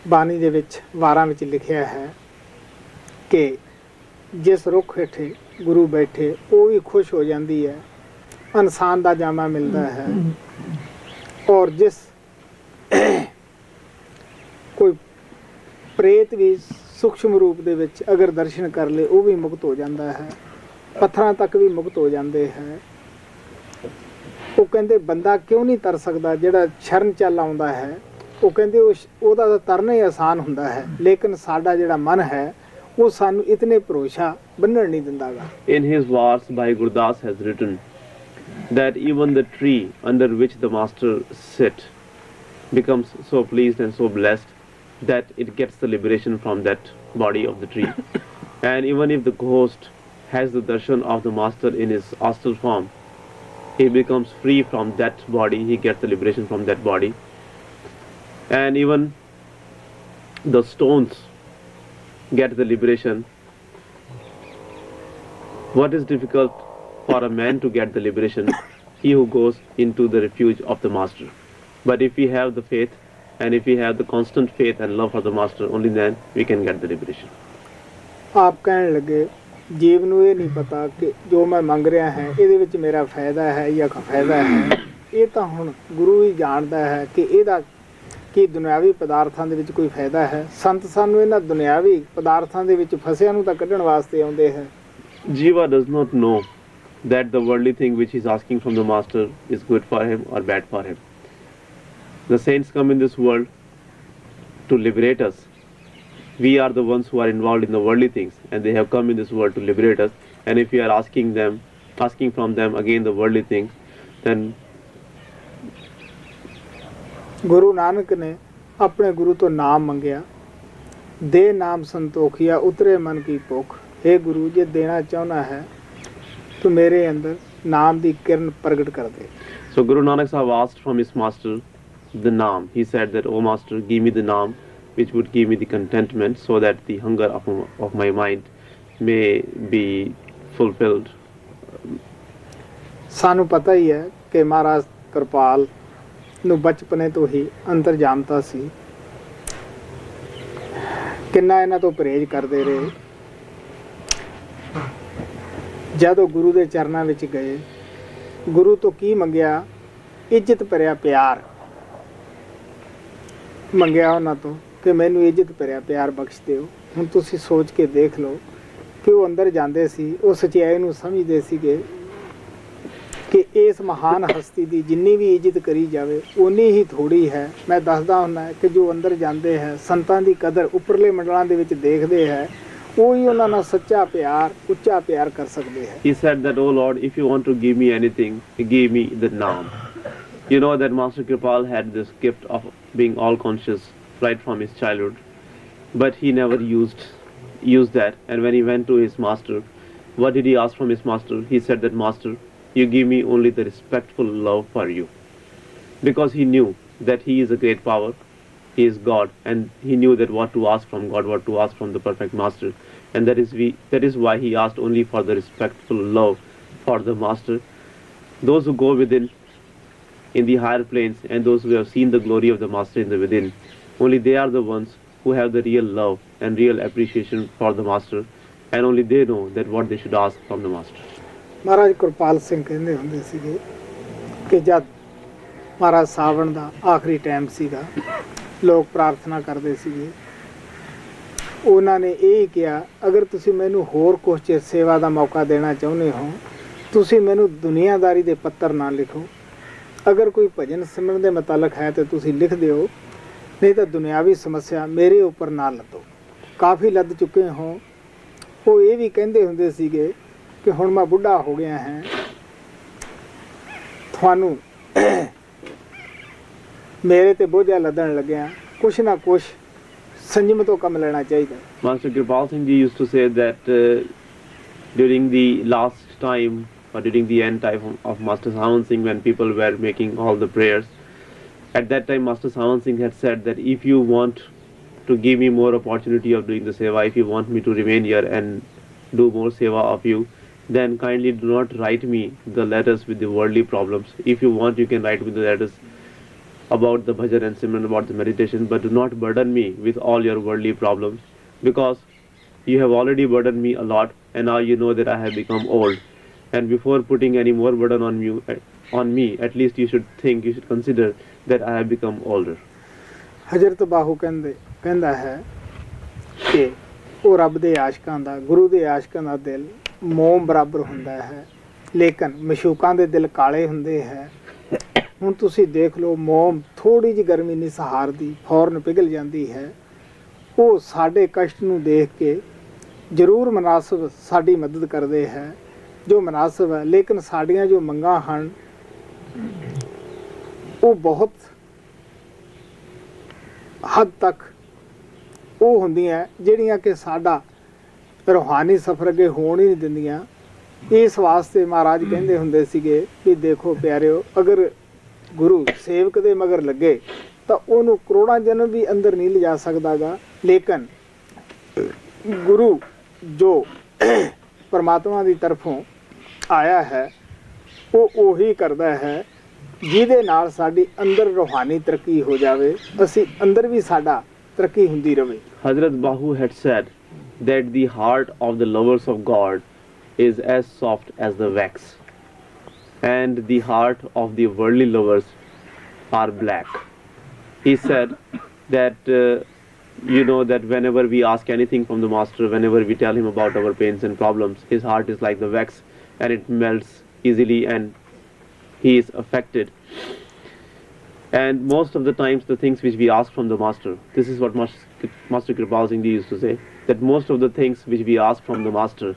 ਬਾਣੀ ਦੇ ਵਿੱਚ ਵਾਰਾਂ ਵਿੱਚ ਲਿਖਿਆ ਹੈ ਕਿ ਜਿਸ ਰੁੱਖ ਹੇਠੇ ਗੁਰੂ ਬੈਠੇ ਉਹ ਵੀ ਖੁਸ਼ ਹੋ ਜਾਂਦੀ ਹੈ, ਇਨਸਾਨ ਦਾ ਜਾਮਾ ਮਿਲਦਾ ਹੈ, ਔਰ ਜਿਸ ਕੋਈ ਪ੍ਰੇਤ ਵੀ ਸੂਖਸ਼ਮ ਰੂਪ ਦੇ ਵਿੱਚ ਅਗਰ ਦਰਸ਼ਨ ਕਰ ਲੇ ਉਹ ਵੀ ਮੁਕਤ ਹੋ ਜਾਂਦਾ ਹੈ, ਪੱਥਰਾਂ ਤੱਕ ਵੀ ਮੁਕਤ ਹੋ ਜਾਂਦੇ ਹੈ। ਉਹ ਕਹਿੰਦੇ ਬੰਦਾ ਕਿਉਂ ਨਹੀਂ ਤਰ ਸਕਦਾ ਜਿਹੜਾ ਸ਼ਰਨ ਚੱਲ ਆਉਂਦਾ ਹੈ। ਉਹ ਕਹਿੰਦੇ ਉਹਦਾ ਤਾਂ ਤਰਨਾ ਹੀ ਆਸਾਨ ਹੁੰਦਾ ਹੈ, ਲੇਕਿਨ ਸਾਡਾ ਜਿਹੜਾ ਮਨ ਹੈ ਉਹ ਸਾਨੂੰ ਇਤਨੇ ਭਰੋਸਾ ਬੰਨਣ ਨਹੀਂ ਦਿੰਦਾਗਾ। In his verse, Bhai Gurdas has written that even the tree under which the master sit becomes so pleased and so blessed that it gets the liberation from that body of the tree. And even if the ghost has the darshan of the master in his astral form, he becomes free from that body, he gets the liberation from that body. And even the stones get the liberation. What is difficult for a man to get the liberation? He who goes into the refuge of the master. But if we have the faith, and if we have the constant faith and love for the master, only then we can get the liberation. ਆਪ ਕਹਿਣ ਲੱਗੇ ਜੀਵ ਨੂੰ ਇਹ ਨਹੀਂ ਪਤਾ ਕਿ ਜੋ ਮੈਂ ਮੰਗ ਰਿਹਾ ਹੈ ਇਹਦੇ ਵਿੱਚ ਮੇਰਾ ਫਾਇਦਾ ਹੈ ਜਾਂ ਫਾਇਦਾ ਹੈ। ਇਹ ਤਾਂ ਹੁਣ ਗੁਰੂ ਹੀ ਜਾਣਦਾ ਹੈ ਕਿ ਇਹਦਾ ਕਿ ਦੁਨਿਆਵੀ ਪਦਾਰਥਾਂ ਦੇ ਵਿੱਚ ਕੋਈ ਫਾਇਦਾ ਹੈ। ਸੰਤ ਸਾਨੂੰ ਇਹਨਾਂ ਦੁਨਿਆਵੀ ਪਦਾਰਥਾਂ ਦੇ ਵਿੱਚ ਫਸਿਆਂ ਨੂੰ ਤਾਂ ਕੱਢਣ ਵਾਸਤੇ ਆਉਂਦੇ ਹੈ। Jiva does not know that the worldly thing which he is asking from the master is good for him or bad for him. The saints come in this world to liberate us. we are the ones who are involved in the worldly things, and they have come in this world to liberate us. And if we are asking from them again the worldly things, then Guru Nanak ਨੇ ਆਪਣੇ ਗੁਰੂ ਤੋਂ ਨਾਮ ਮੰਗਿਆ, ਦੇ ਨਾਮ ਸੰਤੋਖਿਆ ਉਤਰੇ ਮਨ ਕੀ ਭੁੱਖ। हे ਗੁਰੂ, ਜੇ ਦੇਣਾ ਚਾਹੁੰਦਾ ਹੈ ਤੂੰ ਮੇਰੇ ਅੰਦਰ ਨਾਮ ਦੀ ਕਿਰਨ ਪ੍ਰਗਟ ਕਰ ਦੇ। So Guru Nanak Sahib asked from his master the Naam. He said that, "O master, give me the Naam which would give me the contentment so that the hunger of my mind may be fulfilled." ਸਾਨੂੰ ਪਤਾ ਹੀ ਹੈ ਕਿ ਮਹਾਰਾਜ ਕਿਰਪਾਲ ਨੂੰ ਬਚਪਨੇ ਤੋਂ ਹੀ ਅੰਤਰਜਾਮਤਾ ਸੀ, ਕਿੰਨਾ ਇਹਨਾਂ ਤੋਂ ਪਰਹੇਜ਼ ਕਰਦੇ ਰਹੇ। ਜਦੋਂ ਗੁਰੂ ਦੇ ਚਰਨਾਂ ਵਿੱਚ ਗਏ, ਗੁਰੂ ਤੋਂ ਕੀ ਮੰਗਿਆ? ਇੱਜ਼ਤ ਭਰਿਆ ਪਿਆਰ ਮੰਗਿਆ ਉਹਨਾਂ ਤੋਂ ਕਿ ਮੈਨੂੰ ਇੱਜ਼ਤ ਭਰਿਆ ਪਿਆਰ ਬਖਸ਼ ਦਿਓ। ਹੁਣ ਤੁਸੀਂ ਸੋਚ ਕੇ ਦੇਖ ਲਓ ਕਿ ਉਹ ਅੰਦਰ ਜਾਂਦੇ ਸੀ, ਉਹ ਸੱਚਾਈ ਨੂੰ ਸਮਝਦੇ ਸੀਗੇ ਕਿ ਇਸ ਮਹਾਨ ਹਸਤੀ ਦੀ ਜਿੰਨੀ ਵੀ ਇੱਜ਼ਤ ਕਰੀ ਜਾਵੇ ਓਨੀ ਹੀ ਥੋੜੀ ਹੈ। ਮੈਂ ਦੱਸਦਾ ਹੁੰਦਾ ਕਿ ਜੋ ਅੰਦਰ ਜਾਂਦੇ ਹੈ, ਸੰਤਾਂ ਦੀ ਕਦਰ ਉੱਪਰਲੇ ਮੰਡਲਾਂ ਦੇ ਵਿੱਚ ਦੇਖਦੇ ਹੈ, ਉਹੀ ਉਹਨਾਂ ਨਾਲ ਸੱਚਾ ਪਿਆਰ, ਉੱਚਾ ਪਿਆਰ ਕਰ ਸਕਦੇ ਹੈ। He said that, "O Lord, if you want to give me anything, give me the Naam." You know that Master Kripal had this gift of being all conscious right from his childhood, but he never used that. And when he went to his master, what did he ask from his master? He said that, "Master, you give me only the respectful love for you," because he knew that he is a great power, he is God, and he knew that what to ask from God, what to ask from the perfect master, and that is why he asked only for the respectful love for the master. Those who go within in the higher planes, and those who have seen the glory of the master in the within, only they are the ones who have the real love and real appreciation for the master, and only they know that what they should ask from the master. ਮਹਾਰਾਜ ਕਿਰਪਾਲ ਸਿੰਘ ਕਹਿੰਦੇ ਹੁੰਦੇ ਸੀਗੇ ਕਿ ਜਦ ਮਹਾਰਾਜ ਸਾਵਣ ਦਾ ਆਖਰੀ time ਸੀਗਾ, ਲੋਕ ਪ੍ਰਾਰਥਨਾ ਕਰਦੇ ਸੀਗੇ, ਉਹਨਾਂ ਨੇ ਇਹ ਕਿਹਾ, ਅਗਰ ਤੁਸੀਂ ਮੈਨੂੰ ਹੋਰ ਕੁਝ ਚਿਰ ਸੇਵਾ ਦਾ ਮੌਕਾ ਦੇਣਾ ਚਾਹੁੰਦੇ ਹੋ, ਤੁਸੀਂ ਮੈਨੂੰ ਦੁਨੀਆਦਾਰੀ ਦੇ ਪੱਤਰ ਨਾ ਲਿਖੋ। ਅਗਰ ਕੋਈ ਭਜਨ ਸਿਮਰਨ ਦੇ ਮੁਤਲਕ ਹੈ ਤਾਂ ਤੁਸੀਂ ਲਿਖ ਦਿਓ, ਨਹੀਂ ਤਾਂ ਦੁਨਿਆਵੀ ਸਮੱਸਿਆ ਮੇਰੇ ਉੱਪਰ ਨਾ ਲੱਦੋ, ਕਾਫੀ ਲੱਦ ਚੁੱਕੇ ਹੋ। ਉਹ ਇਹ ਵੀ ਕਹਿੰਦੇ ਹੁੰਦੇ ਸੀਗੇ ਕਿ ਹੁਣ ਮੈਂ ਬੁੱਢਾ ਹੋ ਗਿਆ ਹਾਂ, ਤੁਹਾਨੂੰ ਮੇਰੇ ਤੇ ਬੋਝਾ ਲੱਦਣ ਲੱਗਿਆ, ਕੁਛ ਨਾ ਕੁਛ ਸੰਜਮ ਤੋਂ ਕੰਮ ਲੈਣਾ ਚਾਹੀਦਾ। Master Kripal Singh Ji used to say that during the last time or during the end time of Master Sawan Singh, when people were making all the prayers, at that time Master Sawan Singh had said that if you want to give me more opportunity of doing the seva, if you want me to remain here and do more seva of you, then kindly do not write me the letters with the worldly problems. If you want, you can write me the letters about the bhajan and simran, about the meditation, but do not burden me with all your worldly problems, because you have already burdened me a lot, and now you know that I have become old. And before putting any more burden on me, at least you should consider that I have become older. ਹਜ਼ਰਤ ਬਾਹੂ ਕਹਿੰਦਾ ਹੈ ਕਿ ਉਹ ਰੱਬ ਦੇ ਆਸ਼ਕਾਂ ਦਾ, ਗੁਰੂ ਦੇ ਆਸ਼ਕਾਂ ਦਾ ਦਿਲ ਮੋਮ ਬਰਾਬਰ ਹੁੰਦਾ ਹੈ, ਲੇਕਿਨ ਮਸ਼ੂਕਾਂ ਦੇ ਦਿਲ ਕਾਲੇ ਹੁੰਦੇ ਹੈ। ਹੁਣ ਤੁਸੀਂ ਦੇਖ ਲਓ, ਮੋਮ ਥੋੜੀ ਜਿਹੀ ਗਰਮੀ ਨਹੀਂ ਸਹਾਰਦੀ, ਫੌਰਨ ਪਿਘਲ ਜਾਂਦੀ ਹੈ। ਉਹ ਸਾਡੇ ਕਸ਼ਟ ਨੂੰ ਦੇਖ ਕੇ ਜ਼ਰੂਰ ਮੁਨਾਸਬ ਸਾਡੀ ਮਦਦ ਕਰਦੇ ਹੈ, ਜੋ ਮੁਨਾਸਬ ਹੈ, ਲੇਕਿਨ ਸਾਡੀਆਂ ਜੋ ਮੰਗਾਂ ਹਨ ਉਹ ਬਹੁਤ ਹੱਦ ਤੱਕ ਉਹ ਹੁੰਦੀਆਂ ਜਿਹੜੀਆਂ ਕਿ ਸਾਡਾ ਰੂਹਾਨੀ ਸਫ਼ਰ ਅੱਗੇ ਹੋਣ ਹੀ ਨਹੀਂ ਦਿੰਦੀਆਂ। ਇਸ ਵਾਸਤੇ ਮਹਾਰਾਜ ਕਹਿੰਦੇ ਹੁੰਦੇ ਸੀਗੇ ਵੀ ਦੇਖੋ ਪਿਆਰਿਓ, ਅਗਰ ਗੁਰੂ ਸੇਵਕ ਦੇ ਮਗਰ ਲੱਗੇ ਤਾਂ ਉਹਨੂੰ ਕਰੋੜਾਂ ਜਨਮ ਵੀ ਅੰਦਰ ਨਹੀਂ ਲਿਜਾ ਸਕਦਾਗਾ, ਲੇਕਿਨ ਗੁਰੂ ਜੋ ਪਰਮਾਤਮਾ ਦੀ ਤਰਫੋਂ ਆਇਆ ਹੈ ਉਹ ਉਹੀ ਕਰਦਾ ਹੈ ਜਿਹਦੇ ਨਾਲ ਸਾਡੀ ਅੰਦਰ ਰੂਹਾਨੀ ਤਰੱਕੀ ਹੋ ਜਾਵੇ, ਅਸੀਂ ਅੰਦਰ ਵੀ ਸਾਡਾ ਤਰੱਕੀ ਹੁੰਦੀ ਰਹੇ। Hazrat Bahu had said that the heart of the lovers of God is as soft as the wax, and the heart of the worldly lovers are black. He said that that whenever we ask anything from the master, whenever we tell him about our pains and problems, his heart is like the wax and it melts easily and he is affected. And most of the times the things which we ask from the master, this is what Master Kripal Singh Ji used to say, that most of the things which we ask from the master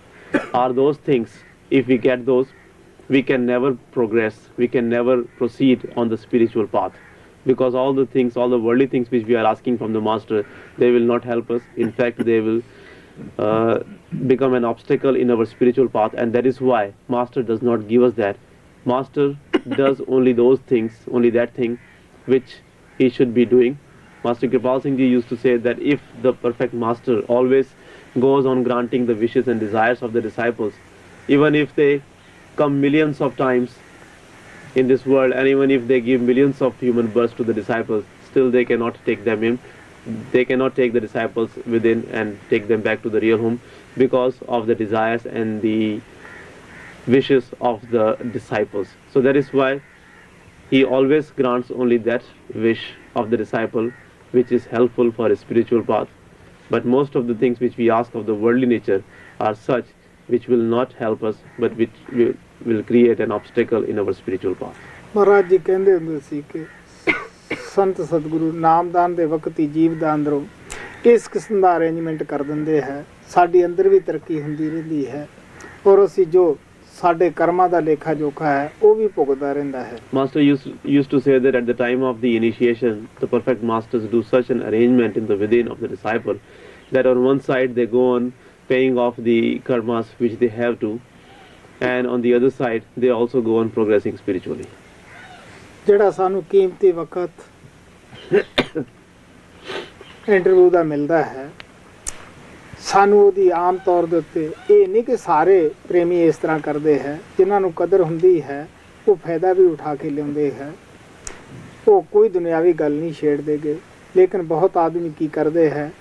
are those things, if we get those, we can never progress, we can never proceed on the spiritual path. Because all the things, all the worldly things which we are asking from the master, they will not help us. In fact, they will become an obstacle in our spiritual path, and that is why master does not give us that. Master does only those things, only that thing which he should be doing. Master Kripal Singh Ji used to say that if the perfect master always goes on granting the wishes and desires of the disciples, even if they come millions of times in this world, and even if they give millions of human births to the disciples, still they cannot take them in. They cannot take the disciples within and take them back to the real home because of the desires and the wishes of the disciples. So that is why he always grants only that wish of the disciple which is helpful for his spiritual path. But most of the things which we ask of the worldly nature are such which will not help us, but which will create an obstacle in our spiritual path. Maharaj ji ਕਹਿੰਦੇ ਹੁੰਦੇ ਸੀ ਕਿ ਸੰਤ ਸਤਿਗੁਰੂ ਨਾਮਦਾਨ ਦੇ ਵਕਤ ਹੀ ਜੀਵਦਾਨ ਅੰਦਰੋਂ ਇਸ ਕਿਸਮ ਦਾ arrangement ਕਰ ਦਿੰਦੇ ਹੈ, ਸਾਡੀ ਅੰਦਰ ਵੀ ਤਰੱਕੀ ਹੁੰਦੀ ਰਹਿੰਦੀ ਹੈ ਔਰ ਅਸੀਂ ਜੋ ਸਾਡੇ ਕਰਮਾਂ ਦਾ ਲੇਖਾ ਜੋਖਾ ਹੈ ਉਹ ਵੀ ਭੁਗਤਦਾ ਰਹਿੰਦਾ ਹੈ. Master used to say that at the time of the initiation, the perfect masters do such an arrangement in the within of the disciple that on one side they go on paying off the karmas which they have to, and on the other side they also go on progressing spiritually. ਜਿਹੜਾ ਸਾਨੂੰ ਕੀਮਤੀ ਵਕਤ interview ਦਾ ਮਿਲਦਾ ਹੈ, ਸਾਨੂੰ ਉਹਦੀ ਆਮ ਤੌਰ ਦੇ ਉੱਤੇ ਇਹ ਨਹੀਂ ਕਿ ਸਾਰੇ ਪ੍ਰੇਮੀ ਇਸ ਤਰ੍ਹਾਂ ਕਰਦੇ ਹੈ, ਜਿਨ੍ਹਾਂ ਨੂੰ ਕਦਰ ਹੁੰਦੀ ਹੈ ਉਹ ਫਾਇਦਾ ਵੀ ਉਠਾ ਕੇ ਲਿਆਉਂਦੇ ਹੈ, ਉਹ ਕੋਈ ਦੁਨਿਆਵੀ ਗੱਲ ਨਹੀਂ ਛੇੜਦੇਗੇ, ਲੇਕਿਨ ਬਹੁਤ ਆਦਮੀ ਕੀ ਕਰਦੇ ਹੈ,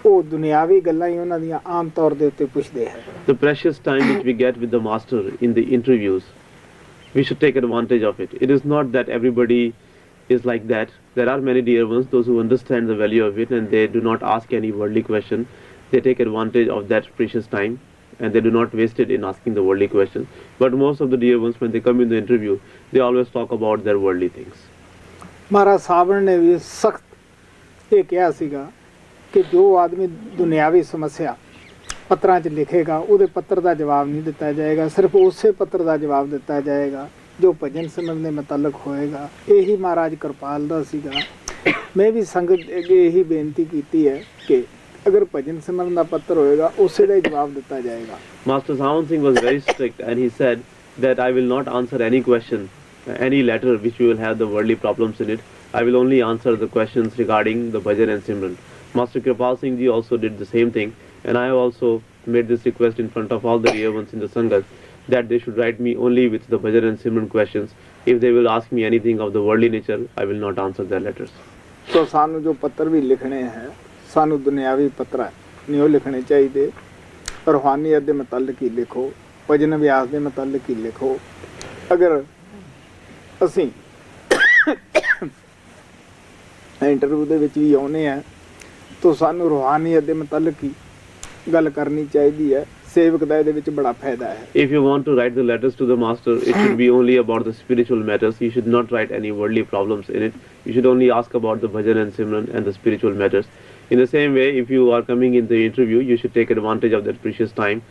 ਉਹ ਦੁਨਿਆਵੀ ਗੱਲਾਂ ਹੀ ਉਹਨਾਂ ਦੀਆਂ ਆਮ ਤੌਰ ਦੇ ਉੱਤੇ ਪੁੱਛਦੇ ਹੈ. The precious time which we get with the master in the interviews, we should take advantage of it. It is not that everybody is like that. There are many dear ones, those who understand the value of it, and they do not ask any worldly question. They take advantage of that precious time and they do not waste it in asking the worldly questions. But most of the dear ones, when they come in the interview, they always talk about their worldly things. महाराज साहब ने भी सख्त ये किया सीगा कि जो आदमी दुनियावी समस्या पत्रां 'ਚ लिखेगा ਉਹਦੇ ਪੱਤਰ ਦਾ ਜਵਾਬ ਨਹੀਂ ਦਿੱਤਾ ਜਾਏਗਾ, ਸਿਰਫ ਉਸੇ ਪੱਤਰ ਦਾ ਜਵਾਬ ਦਿੱਤਾ ਜਾਏਗਾ ਜੋ ਭਜਨ ਸਿਮਰਨ ਦੇ ਮੁਤਲਕ ਹੋਏਗਾ. ਇਹੀ ਮਹਾਰਾਜ ਕਿਰਪਾਲ ਦਾ ਸੀਗਾ. ਮੈਂ ਵੀ ਸੰਗਤ ਅੱਗੇ ਇਹੀ ਬੇਨਤੀ ਕੀਤੀ ਹੈ ਕਿ ਅਗਰ ਭਜਨ ਸਿਮਰਨ ਦਾ ਪੱਤਰ ਹੋਏਗਾ ਉਸੇ ਦਾ ਹੀ ਜਵਾਬ ਦਿੱਤਾ ਜਾਏਗਾ. Master Sant Singh was very strict and he said that I will not answer any question, any letter which will have the worldly problems in it. I will only answer the questions regarding the bhajan and simran. Master Kripal Singh Ji also did the same thing, and I have also made this request in front of all the dear ones in the Sangat that they should write me only with the bhajan and simran questions. If they will ask me anything of the worldly nature, I will not answer their letters. So ਸਾਨੂੰ ਜੋ ਪੱਤਰ ਵੀ ਲਿਖਣੇ ਹੈ, ਸਾਨੂੰ ਦੁਨਿਆਵੀ ਪੱਤਰ ਨਹੀਂ ਉਹ ਲਿਖਣੇ ਚਾਹੀਦੇ, ਰੂਹਾਨੀਅਤ ਦੇ ਮੁਤਲਕ ਹੀ ਲਿਖੋ, ਭਜਨ ਅਭਿਆਸ ਦੇ ਮੁਤਲਕ ਹੀ ਲਿਖੋ. ਅਗਰ ਅਸੀਂ ਇੰਟਰਵਿਊ ਦੇ ਵਿੱਚ ਵੀ ਆਉਨੇ ਆ ਤਾਂ ਸਾਨੂੰ ਰੂਹਾਨੀਅਤ ਦੇ ਮੁਤਲਕ ਹੀ ਗੱਲ ਕਰਨੀ ਚਾਹੀਦੀ ਹੈ. ਸੇਵਕ ਦਾ ਇਹਦੇ ਵਿੱਚ ਬੜਾ ਫਾਇਦਾ ਹੈ. If you want to write the letters to the master, it should be only about the spiritual matters. You should not write any worldly problems in it. You should only ask about the bhajan and simran and the spiritual matters. In the same way, if you are coming in the interview, you should take advantage of that precious time,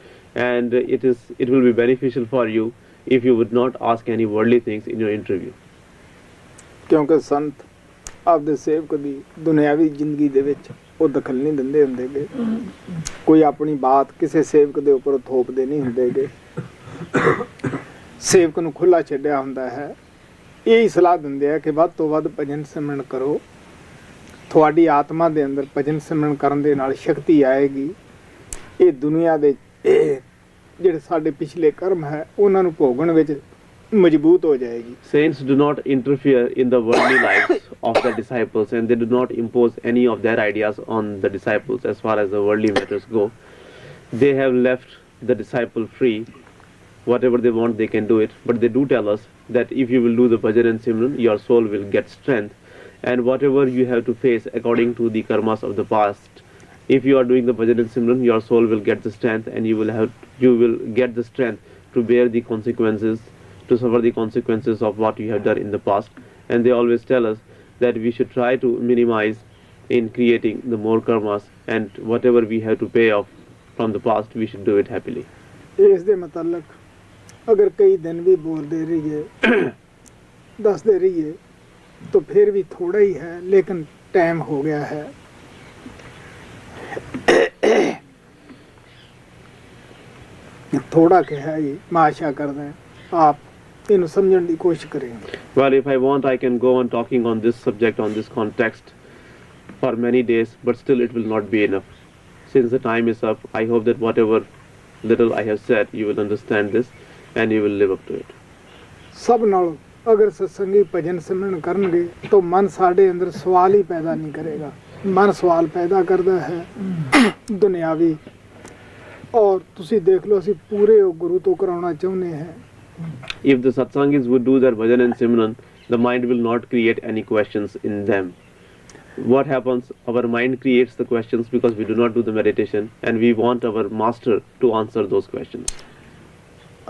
and it will be beneficial for you if you would not ask any worldly things in your interview. ਕਿਉਂਕਿ ਸੰਤ ਆਪਦੇ ਸੇਵਕ ਦੀ ਦੁਨਿਆਵੀ ਜ਼ਿੰਦਗੀ ਦੇ ਵਿੱਚ ਉਹ ਦਖਲ ਨਹੀਂ ਦਿੰਦੇ ਹੁੰਦੇਗੇ, ਕੋਈ ਆਪਣੀ ਬਾਤ ਕਿਸੇ ਸੇਵਕ ਦੇ ਉੱਪਰ ਥੋਪਦੇ ਨਹੀਂ ਹੁੰਦੇਗੇ, ਸੇਵਕ ਨੂੰ ਖੁੱਲਾ ਛੱਡਿਆ ਹੁੰਦਾ ਹੈ. ਇਹੀ ਸਲਾਹ ਦਿੰਦੇ ਆ ਕਿ ਵੱਧ ਤੋਂ ਵੱਧ ਭਜਨ ਸਿਮਰਨ ਕਰੋ, ਤੁਹਾਡੀ ਆਤਮਾ ਦੇ ਅੰਦਰ ਭਜਨ ਸਿਮਰਨ ਕਰਨ ਦੇ ਨਾਲ ਸ਼ਕਤੀ ਆਏਗੀ. ਇਹ ਦੁਨੀਆ ਦੇ ਜਿਹੜੇ ਸਾਡੇ ਪਿਛਲੇ ਕਰਮ ਹੈ ਉਹਨਾਂ ਨੂੰ ਭੋਗਣ ਵਿੱਚ ਮਜ਼ਬੂਤ ਹੋ ਜਾਏਗੀ. Saints do not interfere in the worldly lives of the disciples, and they do not impose any of their ideas on the disciples as far as the worldly matters go. They have left the disciple free. Whatever they want, they can do it. But they do tell us that if you will do the bhajan and simran, your soul will get strength. And whatever you have to face according to the karmas of the past, if you are doing the bhajan and simran, your soul will get the strength, and you will get the strength to bear the consequences, to suffer the consequences of what you have done in the past. And they always tell us that we should try to minimize in creating the more karmas, and whatever we have to pay off from the past, we should do it happily. ਇਸ ਦੇ ਮੁਤਲਕ ਅਗਰ ਕਈ ਦਿਨ ਵੀ ਬੋਲਦੇ ਰਹੀਏ ਦੱਸਦੇ ਰਹੀਏ ਤਾਂ ਫਿਰ ਵੀ ਥੋੜਾ ਹੀ ਹੈ, ਲੇਕਿਨ ਟਾਈਮ ਹੋ ਗਿਆ ਹੈ। ਥੋੜਾ ਕਿਹਾ ਜੀ, ਮੈਂ ਆਸ਼ਾ ਕਰਦਾ ਆਪ ਇਹਨੂੰ ਸਮਝਣ ਦੀ ਕੋਸ਼ਿਸ਼ ਕरेंगे। Well, if I want, I can go on talking on this subject, on this context for many days, but still it will not be enough. Since the time is up, I hope that whatever little I have said, you will understand this and you will live up to it. ਸਭ ਨਾਲ ਅਗਰ ਸਤਸੰਗੀ ਭਜਨ ਸਿਮਰਨ ਕਰਨਗੇ ਤਾਂ ਮਨ ਸਾਡੇ ਅੰਦਰ ਸਵਾਲ ਹੀ ਪੈਦਾ ਨਹੀਂ ਕਰੇਗਾ। ਮਨ ਸਵਾਲ ਪੈਦਾ ਕਰਦਾ ਹੈ ਦੁਨਿਆਵੀ, ਔਰ ਤੁਸੀਂ ਦੇਖ ਲਓ ਅਸੀਂ ਪੂਰੇ ਗੁਰੂ ਤੋਂ ਕਰਾਉਣਾ ਚਾਹੁੰਦੇ ਹਾਂ। If the Satsangis would do their bhajan and simran, the mind will not create any questions in them. What happens? Our mind creates the questions because we do not do the meditation, and we want our master to answer those questions.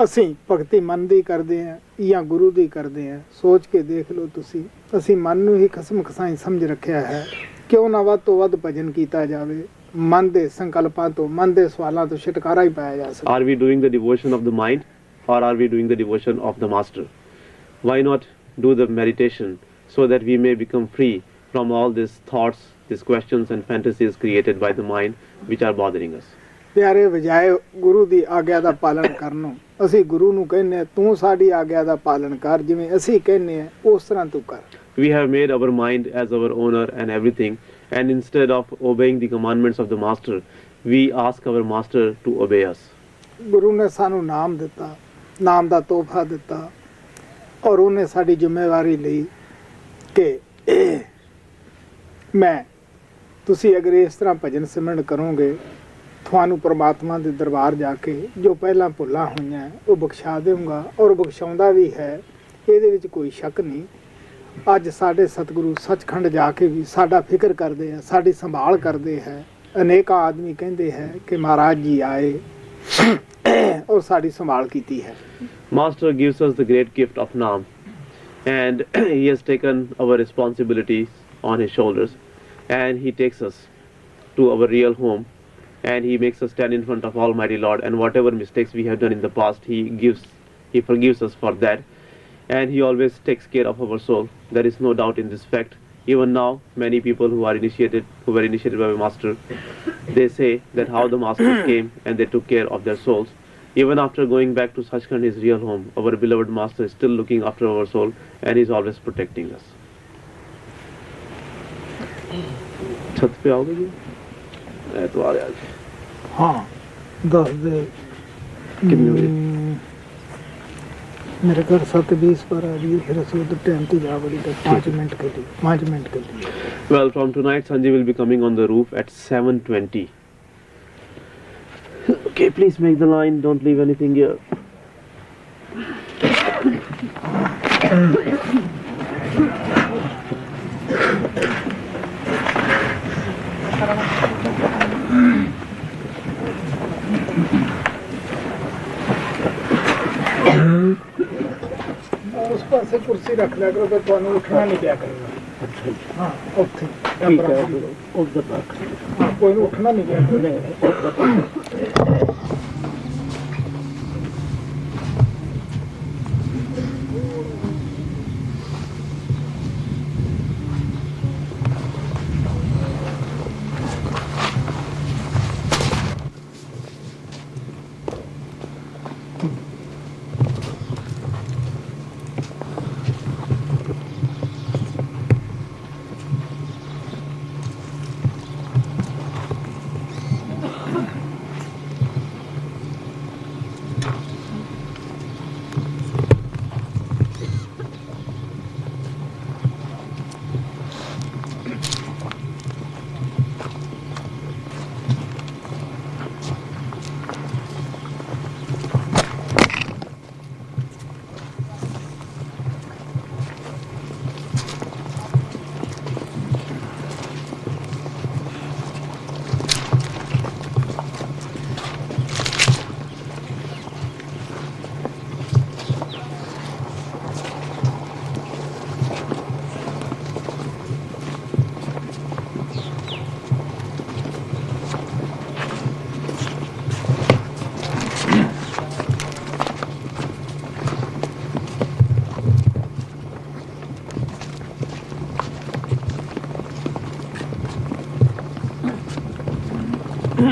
ਅਸੀਂ ਭਗਤੀ ਮਨ ਦੀ ਕਰਦੇ ਹਾਂ ਜਾਂ ਗੁਰੂ ਦੀ ਕਰਦੇ ਹਾਂ, ਸੋਚ ਕੇ ਦੇਖ ਲਓ ਤੁਸੀਂ। ਅਸੀਂ ਮਨ ਨੂੰ ਹੀ ਖਸਮ ਖਸਾਈ ਸਮਝ ਰੱਖਿਆ ਹੈ। ਕਿਉਂ ਨਾ ਵੱਧ ਤੋਂ ਵੱਧ ਭਜਨ ਕੀਤਾ ਜਾਵੇ, ਮਨ ਦੇ ਸੰਕਲਪਾਂ ਤੋਂ, ਮਨ ਦੇ ਸਵਾਲਾਂ ਤੋਂ ਛੁਟਕਾਰਾ ਹੀ ਪਾਇਆ ਜਾ ਸਕਦਾ। Are we doing the devotion of the mind, or are we doing the devotion of the master? Why not do the meditation so that we may become free from all these thoughts, these questions and fantasies created by the mind which are bothering us? ਪਿਆਰੇ ਬਜਾਏ ਗੁਰੂ ਦੀ ਆਗਿਆ ਦਾ ਪਾਲਨ ਕਰਨੋਂ ਅਸੀਂ ਗੁਰੂ ਨੂੰ ਕਹਿੰਦੇ ਤੂੰ ਸਾਡੀ ਆਗਿਆ ਦਾ ਪਾਲਨ ਕਰ, ਜਿਵੇਂ ਅਸੀਂ ਕਹਿੰਦੇ ਆ ਉਸ ਤਰ੍ਹਾਂ ਤੂੰ ਕਰ। We have made our mind as our owner and everything, and instead of obeying the commandments of the master, we ask our master to obey us. ਗੁਰੂ ਨੇ ਸਾਨੂੰ ਨਾਮ ਦਿੱਤਾ, ਨਾਮ ਦਾ ਤੋਹਫਾ ਦਿੱਤਾ, ਔਰ ਉਹਨੇ ਸਾਡੀ ਜ਼ਿੰਮੇਵਾਰੀ ਲਈ ਕਿ ਮੈਂ ਤੁਸੀਂ ਅਗਰ ਇਸ ਤਰ੍ਹਾਂ ਭਜਨ ਸਿਮਰਨ ਕਰੋਗੇ ਤੁਹਾਨੂੰ ਪ੍ਰਮਾਤਮਾ ਦੇ ਦਰਬਾਰ ਜਾ ਕੇ ਜੋ ਪਹਿਲਾਂ ਭੁੱਲਾਂ ਹੋਈਆਂ ਉਹ ਬਖਸ਼ਾ ਦੇਵਾਂਗਾ, ਔਰ ਬਖਸ਼ਾਉਂਦਾ ਵੀ ਹੈ, ਇਹਦੇ ਵਿੱਚ ਕੋਈ ਸ਼ੱਕ ਨਹੀਂ। ਅੱਜ ਸਾਡੇ ਸਤਿਗੁਰੂ ਸੱਚਖੰਡ ਜਾ ਕੇ ਵੀ ਸਾਡਾ ਫਿਕਰ ਕਰਦੇ ਆ, ਸਾਡੀ ਸੰਭਾਲ ਕਰਦੇ ਹੈ। ਅਨੇਕਾਂ ਆਦਮੀ ਕਹਿੰਦੇ ਹੈ ਕਿ ਮਹਾਰਾਜ ਜੀ ਆਏ ਔਰ ਸਾਡੀ ਸੰਭਾਲ ਕੀਤੀ ਹੈ। Master gives us the great gift of Naam, and he has taken our responsibilities on his shoulders, and he takes us to our real home, and he makes us stand in front of Almighty Lord, and whatever mistakes we have done in the past, he forgives us for that, and he always takes care of our soul. There is no doubt in this fact. Even now, many people who were initiated by the master, they say that how the master came and they took care of their souls. Even after going back to Sachkhand, his real home, our beloved master is still looking after our soul, and is always protecting us. छत पे आओगे जी? एतवार आज। हाँ, 10 ਦੇ कितने बजे? मेरे घर 7:20 पर आ रही है, फिर ਅਸੀਂ ਉਧਰ ਟਾਈਮ ਤੇ ਜਾ ਵੜੀ ਤਾਂ 5 ਮਿੰਟ ਕੇ ਲਈ 5 ਮਿੰਟ ਕੇ ਲਈ। Well, from tonight, Sanjay will be coming on the roof at 7:20. Okay, please make the line. Don't leave anything here. ਉਸ ਪਾਸੇ ਕੁਰਸੀ ਰੱਖ ਲਿਆ ਕਰੋ, ਫਿਰ ਤੁਹਾਨੂੰ ਉੱਠਣਾ ਨਹੀਂ ਪਿਆ ਕਰੇਗਾ। ਹਾਂ, ਉੱਥੇ ਉਧਰ ਤੱਕ ਹਾਂ, ਕੋਈ ਨੂੰ ਉੱਠਣਾ ਨਹੀਂ ਪਿਆ ਕਰੇਗਾ। Good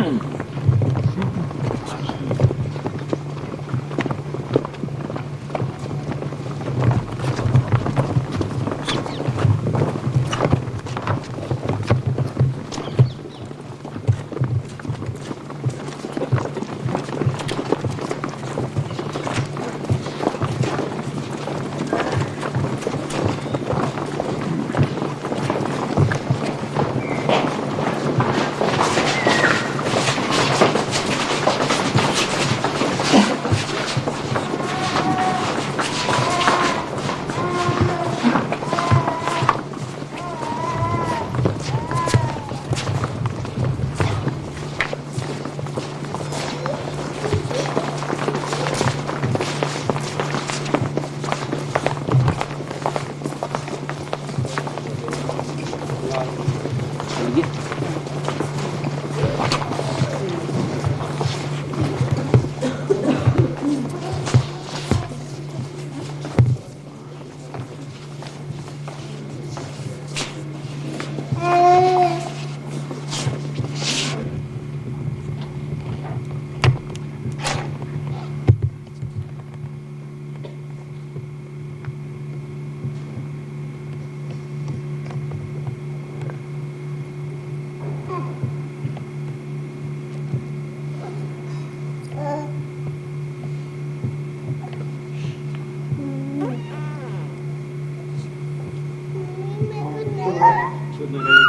night.